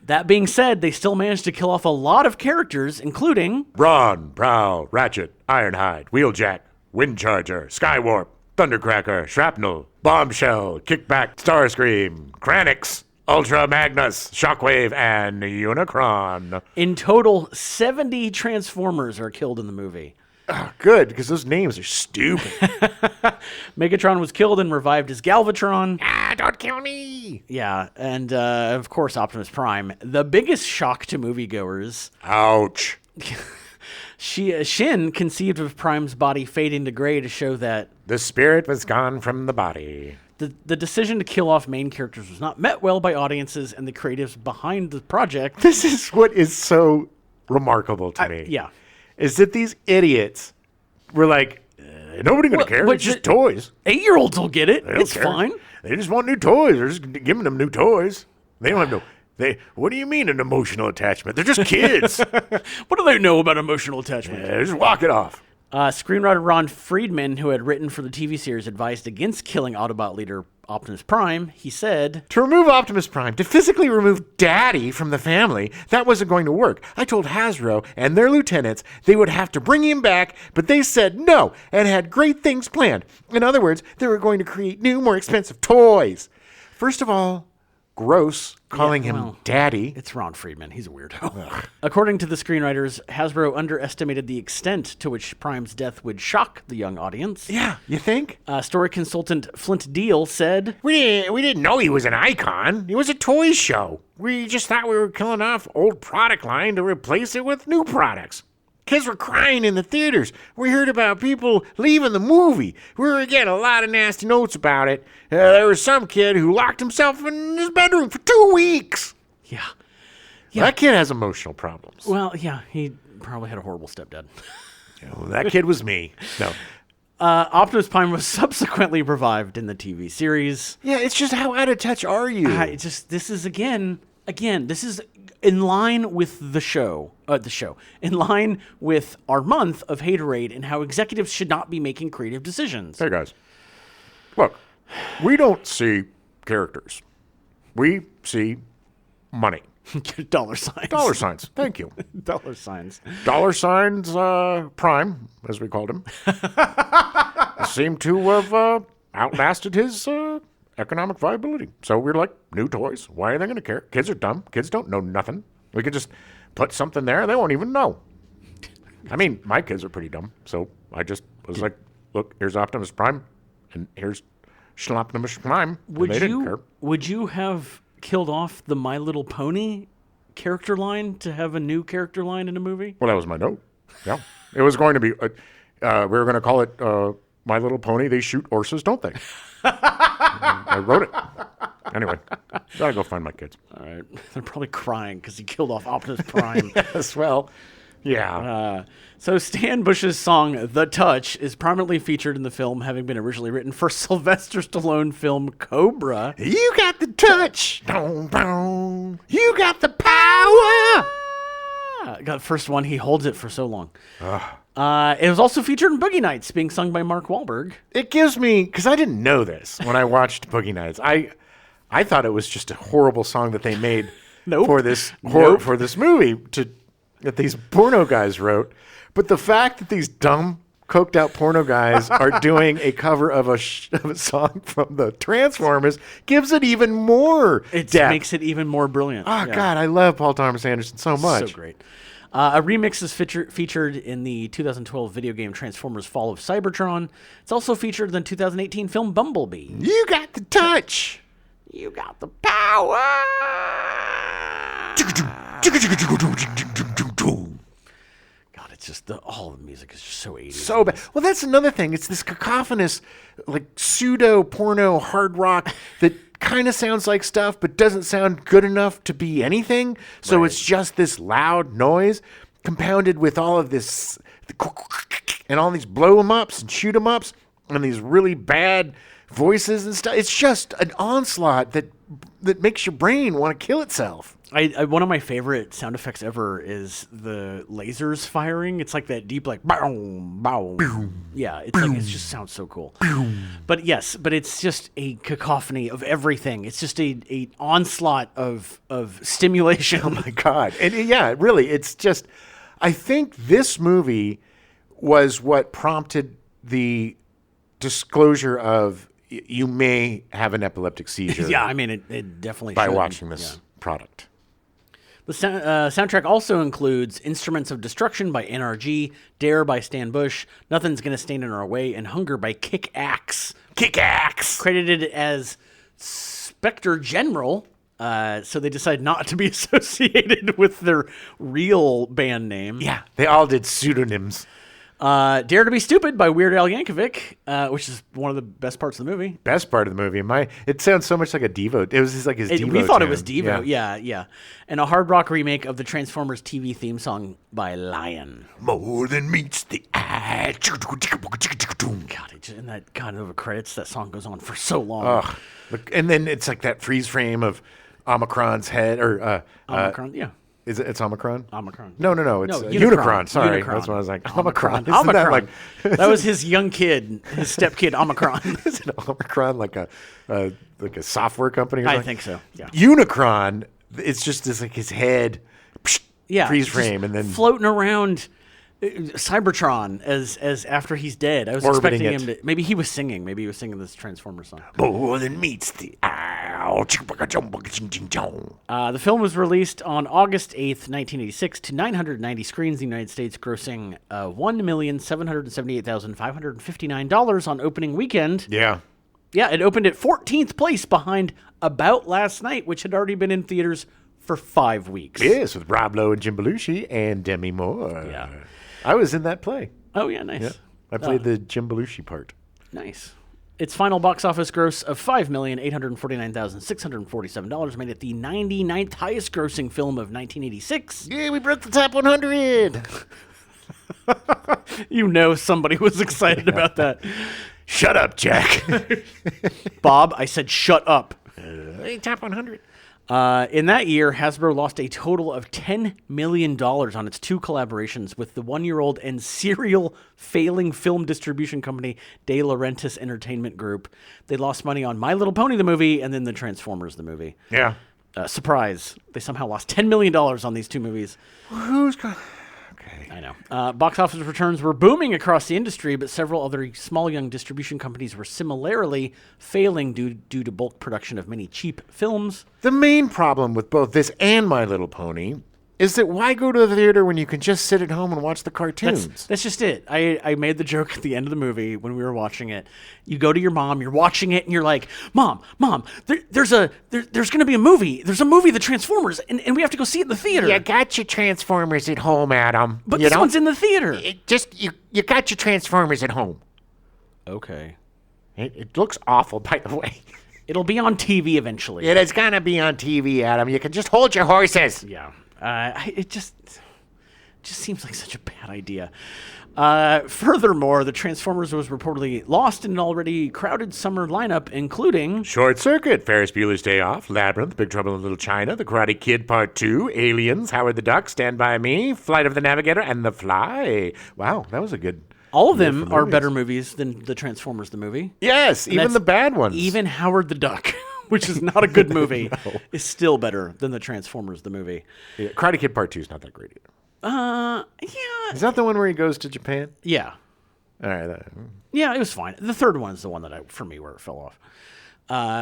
That being said, they still managed to kill off a lot of characters, including Brawn, Prowl, Ratchet, Ironhide, Wheeljack, Windcharger, Skywarp, Thundercracker, Shrapnel, Bombshell, Kickback, Starscream, Kranix, Ultra Magnus, Shockwave, and Unicron. In total, 70 Transformers are killed in the movie. Oh, good, because those names are stupid. Megatron was killed and revived as Galvatron. Don't kill me. Yeah, and of course Optimus Prime. The biggest shock to moviegoers. Ouch. Shin conceived of Prime's body fading to gray to show that the spirit was gone from the body. The decision to kill off main characters was not met well by audiences and the creatives behind the project. This is what is so remarkable to me. Yeah. Is that these idiots were like, nobody gonna care. It's just toys. 8-year-olds will get it. They don't It's care. fine. They just want new toys. They're just giving them new toys. They don't have what do you mean an emotional attachment? They're just kids. What do they know about emotional attachment? Yeah, just walk it off. Screenwriter Ron Friedman, who had written for the TV series, advised against killing Autobot leader Optimus Prime. He said, to remove Optimus Prime, to physically remove Daddy from the family, that wasn't going to work. I told Hasbro and their lieutenants they would have to bring him back, but they said no and had great things planned. In other words, they were going to create new, more expensive toys. First of all, gross calling him daddy. It's Ron Friedman. He's a weirdo. According to the screenwriters, Hasbro underestimated the extent to which Prime's death would shock the young audience. Yeah, you think? Story consultant Flint Deal said, We didn't know he was an icon. It was a toy show. We just thought we were killing off old product line to replace it with new products. Kids were crying in the theaters. We heard about people leaving the movie. We were getting a lot of nasty notes about it. There was some kid who locked himself in his bedroom for 2 weeks. Yeah. That kid has emotional problems. Well, yeah, he probably had a horrible stepdad. Well, that kid was me. No. Optimus Prime was subsequently revived in the TV series. Yeah, it's just how out of touch are you? This is again, this is in line with the show, in line with our month of Haterade and how executives should not be making creative decisions. Hey, guys. Look, we don't see characters. We see money. Dollar signs. Dollar signs. Thank you. Dollar signs. Dollar signs, Prime, as we called him, seemed to have outlasted his economic viability. So we're like, new toys. Why are they going to care? Kids are dumb. Kids don't know nothing. We could just put something there. They won't even know. I mean, my kids are pretty dumb. So I just was like, look, here's Optimus Prime, and here's Schloptimus Prime. Would you have killed off the My Little Pony character line to have a new character line in a movie? Well, that was my note. Yeah. It was going to be, we were going to call it My Little Pony, They Shoot Horses, Don't They? I wrote it. Anyway, gotta go find my kids. All right. They're probably crying because he killed off Optimus Prime. Yes, well, yeah. So Stan Bush's song "The Touch" is prominently featured in the film, having been originally written for Sylvester Stallone film Cobra. You got the touch. Boom, boom. You got the power. Got the first one. He holds it for so long. It was also featured in Boogie Nights, being sung by Mark Wahlberg. It gives me, because I didn't know this when I watched Boogie Nights. I thought it was just a horrible song that they made for this movie that these porno guys wrote. But the fact that these dumb, coked out porno guys are doing a cover of a song from the Transformers gives it even more depth. Makes it even more brilliant. Oh, yeah. God, I love Paul Thomas Anderson so much. So great. A remix is featured in the 2012 video game Transformers Fall of Cybertron. It's also featured in the 2018 film Bumblebee. You got the touch. You got the power. God, it's just all the music is just so 80s. So bad. Well, that's another thing. It's this cacophonous, like pseudo porno hard rock that kind of sounds like stuff, but doesn't sound good enough to be anything. So It's just this loud noise compounded with all of this and all these blow 'em ups and shoot 'em ups and these really bad voices and stuff. It's just an onslaught that makes your brain want to kill itself. One of my favorite sound effects ever is the lasers firing. It's like that deep, like boom, boom. Boom. Yeah, it's boom. Like it just sounds so cool. Boom. But it's just a cacophony of everything. It's just a onslaught of stimulation. Oh my God! And yeah, really, it's just. I think this movie was what prompted the disclosure of you may have an epileptic seizure. Yeah, I mean it definitely by should. watching this product. The soundtrack also includes Instruments of Destruction by NRG, Dare by Stan Bush, Nothing's Gonna Stand in Our Way, and Hunger by Kick Axe. Kick Axe! Credited as Spectre General, so they decided not to be associated with their real band name. Yeah, they all did pseudonyms. Dare to Be Stupid by Weird Al Yankovic, which is one of the best parts of the movie. Best part of the movie. It sounds so much like a Devo. It was just like his Devo. We thought tune. it was Devo. Yeah. And a hard rock remake of the Transformers TV theme song by Lion. More than meets the eye. God, over credits, that song goes on for so long. Ugh. And then it's like that freeze frame of Omicron's head, or Omicron, yeah. Is it? It's Omicron. Omicron. No. It's Unicron. Sorry, that's what I was like. Omicron. Isn't Omicron. That was his young kid, his stepkid. Omicron. Is it Omicron like a software company? Or something? I think so. Yeah. Unicron. It's just like his head. Yeah. Freeze frame and then floating around Cybertron as after he's dead. I was expecting him to. Maybe he was singing. Maybe he was singing this Transformers song. More than meets the eye. The film was released on August 8th, 1986 to 990 screens in the United States, grossing $1,778,559 on opening weekend. Yeah. Yeah, it opened at 14th place behind About Last Night, which had already been in theaters for 5 weeks. Yes, with Rob Lowe and Jim Belushi and Demi Moore. Yeah. I was in that play. Oh, yeah, nice. Yeah. I played the Jim Belushi part. Nice. Its final box office gross of $5,849,647 made it the 99th highest grossing film of 1986. Yeah, we broke the top 100. You know somebody was excited about that. Shut up, Jack. Bob, I said shut up. Hey, top 100. In that year, Hasbro lost a total of $10 million on its 2 collaborations with the 1-year-old and serial failing film distribution company De Laurentiis Entertainment Group. They lost money on My Little Pony the movie and then the Transformers the movie. Yeah. Surprise. They somehow lost $10 million on these 2 movies. Who's going... Okay. I know. Box office returns were booming across the industry, but several other small young distribution companies were similarly failing due to bulk production of many cheap films. The main problem with both this and My Little Pony is that why go to the theater when you can just sit at home and watch the cartoons? That's just it. I made the joke at the end of the movie when we were watching it. You go to your mom, you're watching it, and you're like, Mom, there's going to be a movie. There's a movie, The Transformers, and we have to go see it in the theater. You got your Transformers at home, Adam. But this one's in the theater. You got your Transformers at home. Okay. It looks awful, by the way. It'll be on TV eventually. It is going to be on TV, Adam. You can just hold your horses. Yeah. It just seems like such a bad idea. Furthermore, the Transformers was reportedly lost in an already crowded summer lineup, including Short Circuit, Ferris Bueller's Day Off, Labyrinth, Big Trouble in Little China, The Karate Kid Part 2, Aliens, Howard the Duck, Stand By Me, Flight of the Navigator, and The Fly. Wow, that was a good... All of them are better movies than the Transformers the movie. Yes, even the bad ones. Even Howard the Duck, which is not a good movie, is still better than the Transformers the movie. Yeah, Karate Kid Part 2 is not that great either. Yeah. Is that the one where he goes to Japan? Yeah. All right. Yeah, it was fine. The third one is the one that, for me, where it fell off.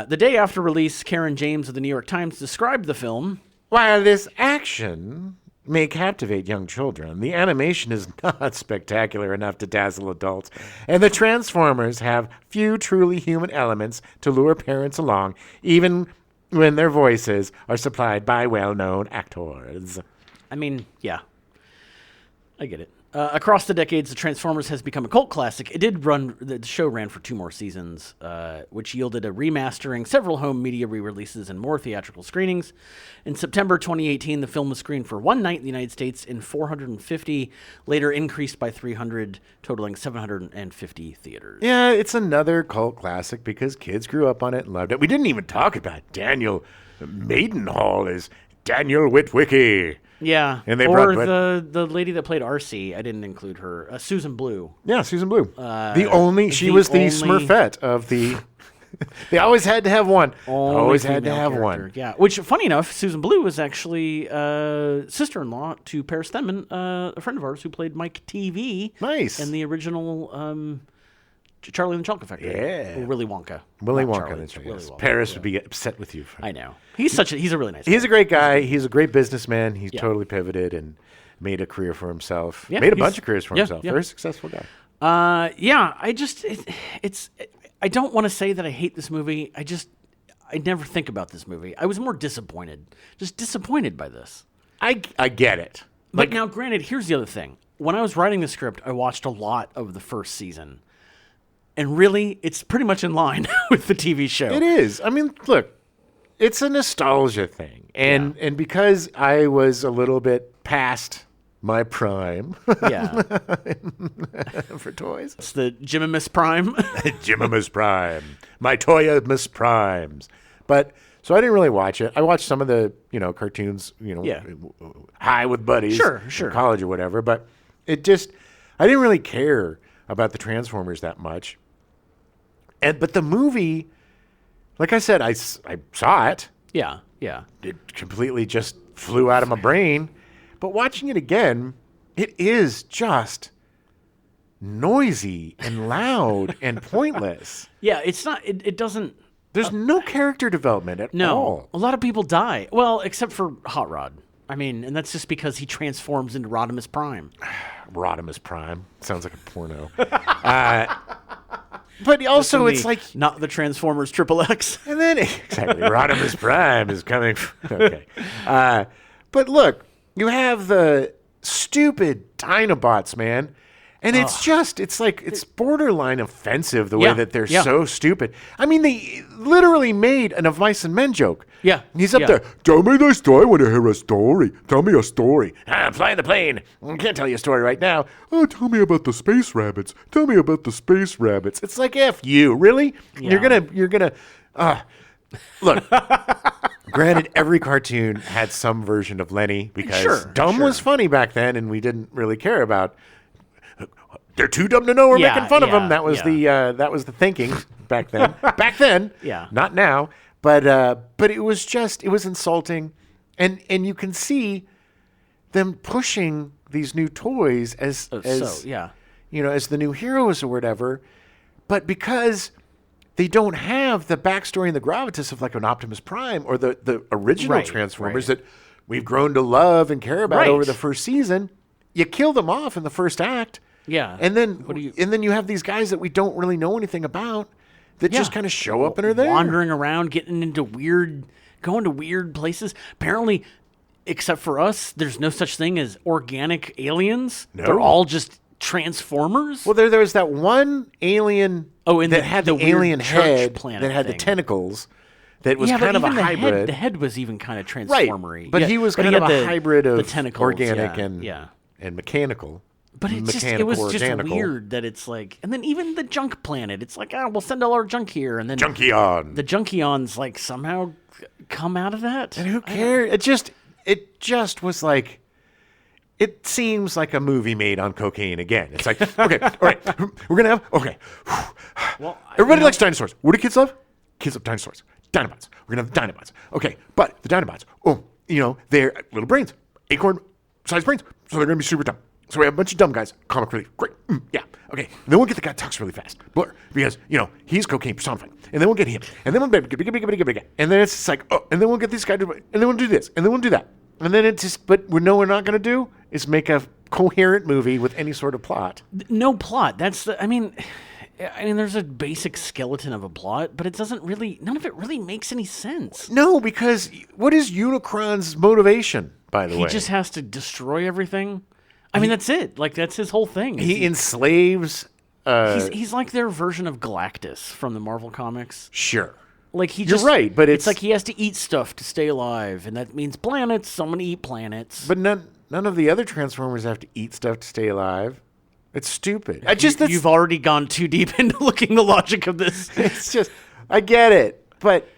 The day after release, Karen James of the New York Times described the film. While this action may captivate young children, the animation is not spectacular enough to dazzle adults, and the Transformers have few truly human elements to lure parents along, even when their voices are supplied by well-known actors. I mean, yeah. I get it. Across the decades, the Transformers has become a cult classic. It did run, the show ran for 2 more seasons, which yielded a remastering, several home media re-releases, and more theatrical screenings. In September 2018, the film was screened for 1 night in the United States in 450, later increased by 300, totaling 750 theaters. Yeah, it's another cult classic because kids grew up on it and loved it. We didn't even talk about Daniel Maidenhall as Daniel Witwicky. Yeah, and they or brought the lady that played Arcee. I didn't include her. Susan Blue. Yeah, Susan Blue. She was the Smurfette of the. They always had to have one. Always had to have one. Yeah, which, funny enough, Susan Blue was actually sister-in-law to Paris Themmen, a friend of ours who played Mike TV. Nice. In the original Charlie and the Chocolate Factory. Yeah. Or Willy Wonka. Willy Not Wonka. Charlie, That's right, Willy yes. Wonka, Paris yeah. would be upset with you. I know. He's a really nice guy. He's a great guy. He's a great businessman. He's totally pivoted and made a career for himself. Yeah, made a bunch of careers for himself. Yeah. Very successful guy. I don't want to say that I hate this movie. I never think about this movie. I was more disappointed. Just disappointed by this. I get it. But now, granted, here's the other thing. When I was writing the script, I watched a lot of the first season. And really, it's pretty much in line with the TV show. It is. I mean, look, it's a nostalgia thing. And because I was a little bit past my prime Yeah. for toys. It's the Jimimus Prime. Jimimus Prime. My Toyamus Primes. But so I didn't really watch it. I watched some of the, cartoons, High with Buddies. Sure. In college or whatever. But I didn't really care about the Transformers that much. But the movie, like I said, I saw it. Yeah. It completely just flew out of my brain. But watching it again, it is just noisy and loud and pointless. Yeah, it's not. It doesn't. There's no character development at No, all. a lot of people die. Well, except for Hot Rod. I mean, and that's just because he transforms into Rodimus Prime. Rodimus Prime sounds like a porno. But also, it's like not the Transformers Triple X. And then exactly, Rodimus Prime is coming. Okay, but look, you have the stupid Dinobots, man, and it's borderline offensive the way that they're so stupid. I mean, they literally made an Of Mice and Men joke. Yeah, he's up there. Tell me the story. I want to hear a story. Tell me a story. I'm flying the plane. I can't tell you a story right now. Oh, tell me about the space rabbits. Tell me about the space rabbits. It's like, F you, really? Yeah. You're gonna look. Granted, every cartoon had some version of Lenny because dumb was funny back then, and we didn't really care about. They're too dumb to know we're making fun of them. That was the thinking back then. Back then, not now. But it was insulting, and you can see them pushing these new toys as the new heroes or whatever. But because they don't have the backstory and the gravitas of like an Optimus Prime or the original Transformers that we've grown to love and care about over the first season, you kill them off in the first act. Yeah, and then you have these guys that we don't really know anything about. That just kind of show up and are there. Wandering around, going to weird places. Apparently, except for us, there's no such thing as organic aliens. No. They're all just Transformers. Well, there was that one alien that had the alien head that had the tentacles that was kind of a hybrid. The head was even kind of Transformer-y. Right, but he was kind of a hybrid of the tentacles, organic and mechanical. But it was just weird that it's like, and then even the junk planet, it's like, we'll send all our junk here, and then Junkion. The Junkions like somehow come out of that. And who cares? It just was like, it seems like a movie made on cocaine again. It's like, okay, all right, we're gonna have Well, everybody likes dinosaurs. What do kids love? Kids love dinosaurs. Dinobots. We're gonna have Dinobots. Okay, but the Dinobots, they're little brains, acorn-sized brains, so they're gonna be super dumb. So we have a bunch of dumb guys. Comic relief. Great. Yeah. Okay. And then we'll get the guy that talks really fast. Blur. Because, he's cocaine personified. And then we'll get him. And then we'll and then it's just like, and then we'll get this guy to, and then we'll do this. And then we'll do that. And then it's just, but we're not going to do is make a coherent movie with any sort of plot. No plot. I mean, there's a basic skeleton of a plot, but none of it really makes any sense. No, because what is Unicron's motivation, by the way? He just has to destroy everything. I mean, that's it. Like, that's his whole thing. He enslaves... he's like their version of Galactus from the Marvel Comics. Sure. Like, You're right, but it's like he has to eat stuff to stay alive, and that means planets. Someone eat planets. But none of the other Transformers have to eat stuff to stay alive. It's stupid. You've already gone too deep into looking the logic of this. It's just... I get it, but...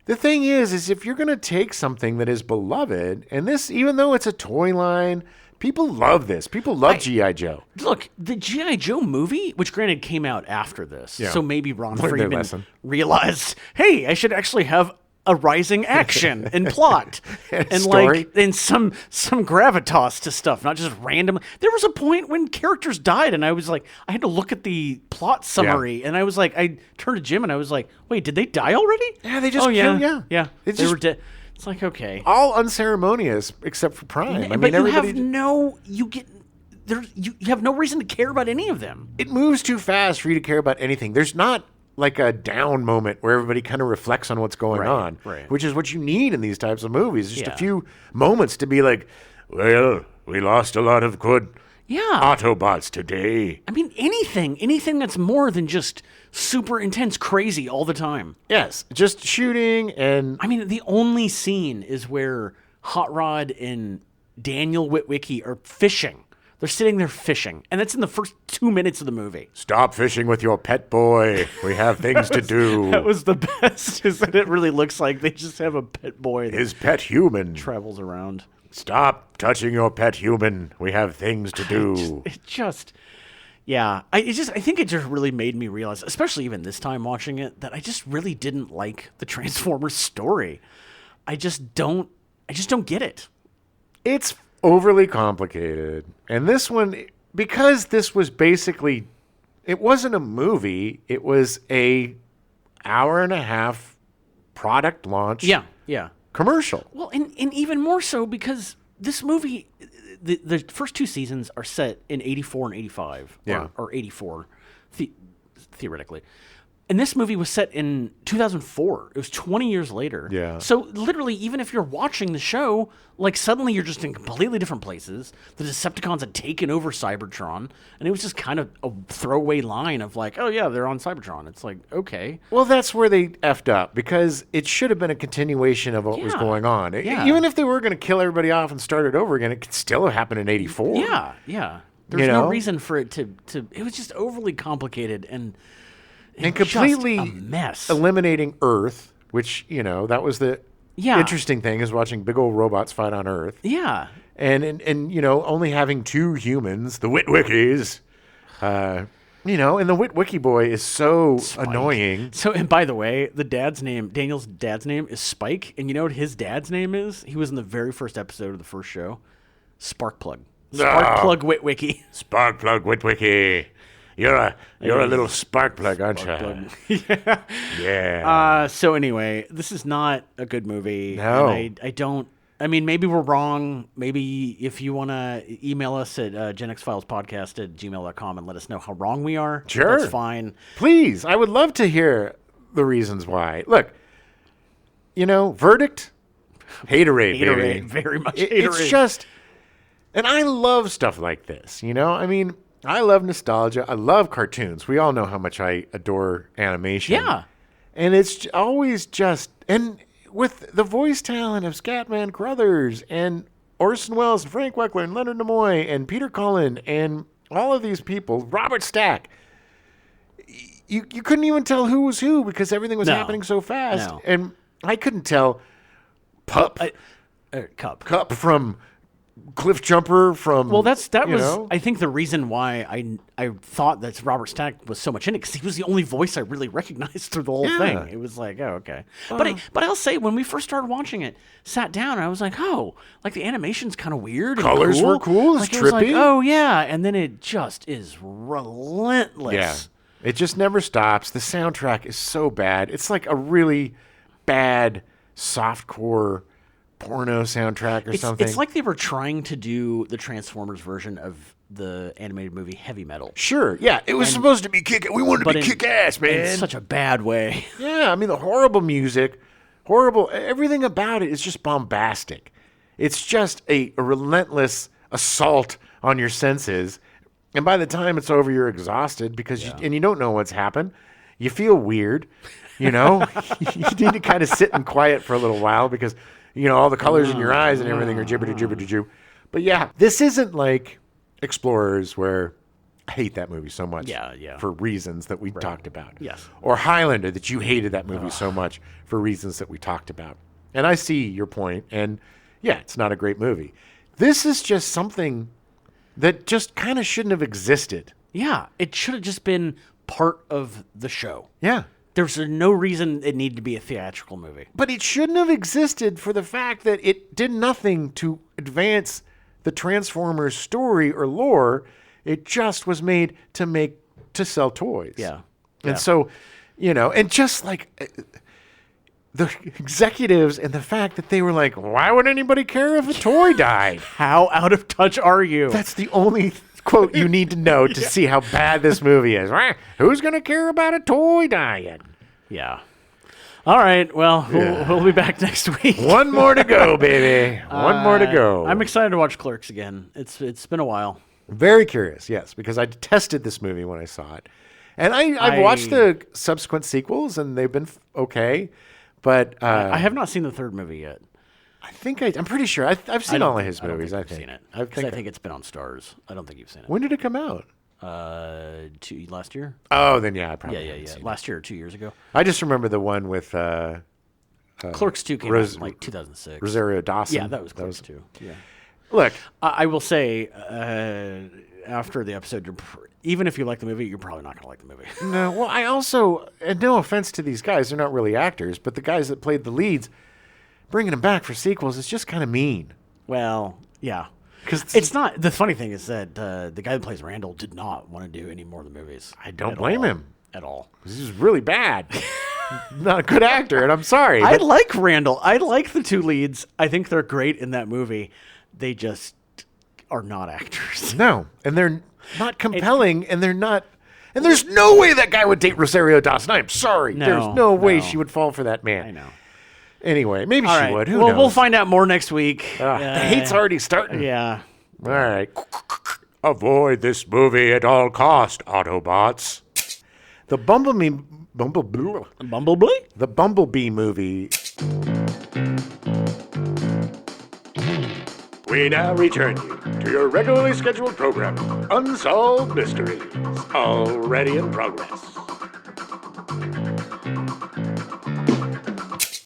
The thing is if you're going to take something that is beloved, and this, even though it's a toy line... People love this. People love G.I. Joe. Look, the G.I. Joe movie, which granted came out after this, so maybe Ron Friedman realized, hey, I should actually have a rising action and plot and story. and some gravitas to stuff, not just random. There was a point when characters died, and I was like, I had to look at the plot summary, and I was like, I turned to Jim, and I was like, wait, did they die already? Yeah, they just They were dead. It's like, okay. All unceremonious except for Prime. I mean, you have you have no reason to care about any of them. It moves too fast for you to care about anything. There's not like a down moment where everybody kind of reflects on what's going on, which is what you need in these types of movies. Just a few moments to be like, well, we lost a lot of good Autobots today. I mean, anything that's more than just super intense crazy all the time. Yes, just shooting and... I mean, the only scene is where Hot Rod and Daniel Witwicky are fishing. They're sitting there fishing, and that's in the first 2 minutes of the movie. Stop fishing with your pet boy. We have things to do. That was the best, is that it really looks like they just have a pet boy. His pet human. Travels around. Stop touching your pet human. We have things to do. I think it just really made me realize, especially even this time watching it, that I just really didn't like the Transformers story. I just don't get it. It's overly complicated. And this one, because this was basically, it wasn't a movie, it was a hour and a half product launch Yeah. commercial. Well, and even more so because this movie, the first two seasons are set in 84 and 85. Yeah. Or 84, theoretically. And this movie was set in 2004. It was 20 years later. Yeah. So literally, even if you're watching the show, like suddenly you're just in completely different places. The Decepticons had taken over Cybertron, and it was just kind of a throwaway line of like, oh yeah, they're on Cybertron. It's like, okay. Well, that's where they effed up because it should have been a continuation of what was Yeah. going on. Yeah. Even if they were going to kill everybody off and start it over again, it could still have happened in 84. Yeah. There's You no know? reason for it to. It was just overly complicated and completely just a mess. eliminating Earth, which, that was the Yeah. interesting thing is watching big old robots fight on Earth. Yeah. And only having two humans, the Witwickies, and the Witwicky boy is so annoying. So, and by the way, Daniel's dad's name is Spike, and you know what his dad's name is? He was in the very first episode of the first show. Sparkplug. Sparkplug Witwicky. Sparkplug Witwicky. You're a little spark plug, aren't you? Yeah. So anyway, this is not a good movie. No. And I mean, maybe we're wrong. Maybe if you want to email us at genxfilespodcast@gmail.com and let us know how wrong we are. Sure. That's fine. Please, I would love to hear the reasons why. Look, verdict, haterade, baby. Haterade, very much It's haterade. just, and I love stuff like this. I mean, I love nostalgia. I love cartoons. We all know how much I adore animation. Yeah. And it's always and with the voice talent of Scatman Crothers and Orson Welles and Frank Welker and Leonard Nimoy and Peter Cullen and all of these people, Robert Stack, you couldn't even tell who was who because everything was No. happening so fast. No. And I couldn't tell Cup from Cliff Jumper from. Well, that was know? I think the reason why I thought that Robert Stack was so much in it because he was the only voice I really recognized through the whole Yeah. thing. It was like, oh, okay. But I'll say when we first started watching it, sat down and I was like, oh, like the animation's kind of weird. And Colors cool. were cool, it's Like, it was like, trippy. oh yeah, and then it just is relentless. Yeah. It just never stops. The soundtrack is so bad. It's like a really bad softcore porno soundtrack or something. It's like they were trying to do the Transformers version of the animated movie Heavy Metal. Sure. Yeah. It was supposed to be we wanted to But be in- kick ass, man. In such a bad way. Yeah. I mean, the horrible music, everything about it is just bombastic. It's just a relentless assault on your senses. And by the time it's over, you're exhausted because you don't know what's happened. You feel weird, you need to kind of sit in quiet for a little while because, all the colors in your eyes and everything are jibber-jibber-jibber. But yeah, this isn't like Explorers where I hate that movie so much Yeah. for reasons that we talked about. Yes. Or Highlander that you hated that movie so much for reasons that we talked about. And I see your point, and yeah, it's not a great movie. This is just something that just kind of shouldn't have existed. Yeah, it should have just been part of the show. Yeah. There's no reason it needed to be a theatrical movie. But it shouldn't have existed for the fact that it did nothing to advance the Transformers story or lore. It just was made to sell toys. Yeah. And so, and just like the executives and the fact that they were like, why would anybody care if a toy died? How out of touch are you? That's the only quote you need to know to see how bad this movie is. Who's going to care about a toy dying? Yeah. All right. Well, we'll be back next week. One more to go, baby. One more to go. I'm excited to watch Clerks again. It's been a while. Very curious, yes, because I detested this movie when I saw it. And I've watched the subsequent sequels, and they've been okay. But I have not seen the third movie yet. I'm pretty sure. I've seen all of his movies, I think. You've seen it. Because I think it's been on Stars. I don't think you've seen it. When did it come out? Last year? Oh, then yeah, I probably haven't Yeah. seen it. Last year or 2 years ago. I just remember the one with Clerks 2 came out in like 2006. Rosario Dawson. Yeah, that was Clerks 2. Yeah. Look, I will say, after the episode, even if you like the movie, you're probably not going to like the movie. no. Well, I also, and no offense to these guys, they're not really actors, but the guys that played the leads, bringing them back for sequels is just kind of mean. Well, yeah. Because It's not. The funny thing is that the guy that plays Randall did not want to do any more of the movies. I don't blame him. At all. This is really bad. not a good actor, and I'm sorry. I but- like Randall. I like the two leads. I think they're great in that movie. They just are not actors. No, and they're not compelling, and they're not. And there's no way that guy would date Rosario Dawson. I'm sorry. No, There's no way no. she would fall for that man. I know. Anyway, maybe All she right. would. Who well, knows? we'll find out more next week. The hate's already starting. Yeah. All right. Avoid this movie at all cost, Autobots. The Bumblebee movie. We now return you to your regularly scheduled program, Unsolved Mysteries, already in progress.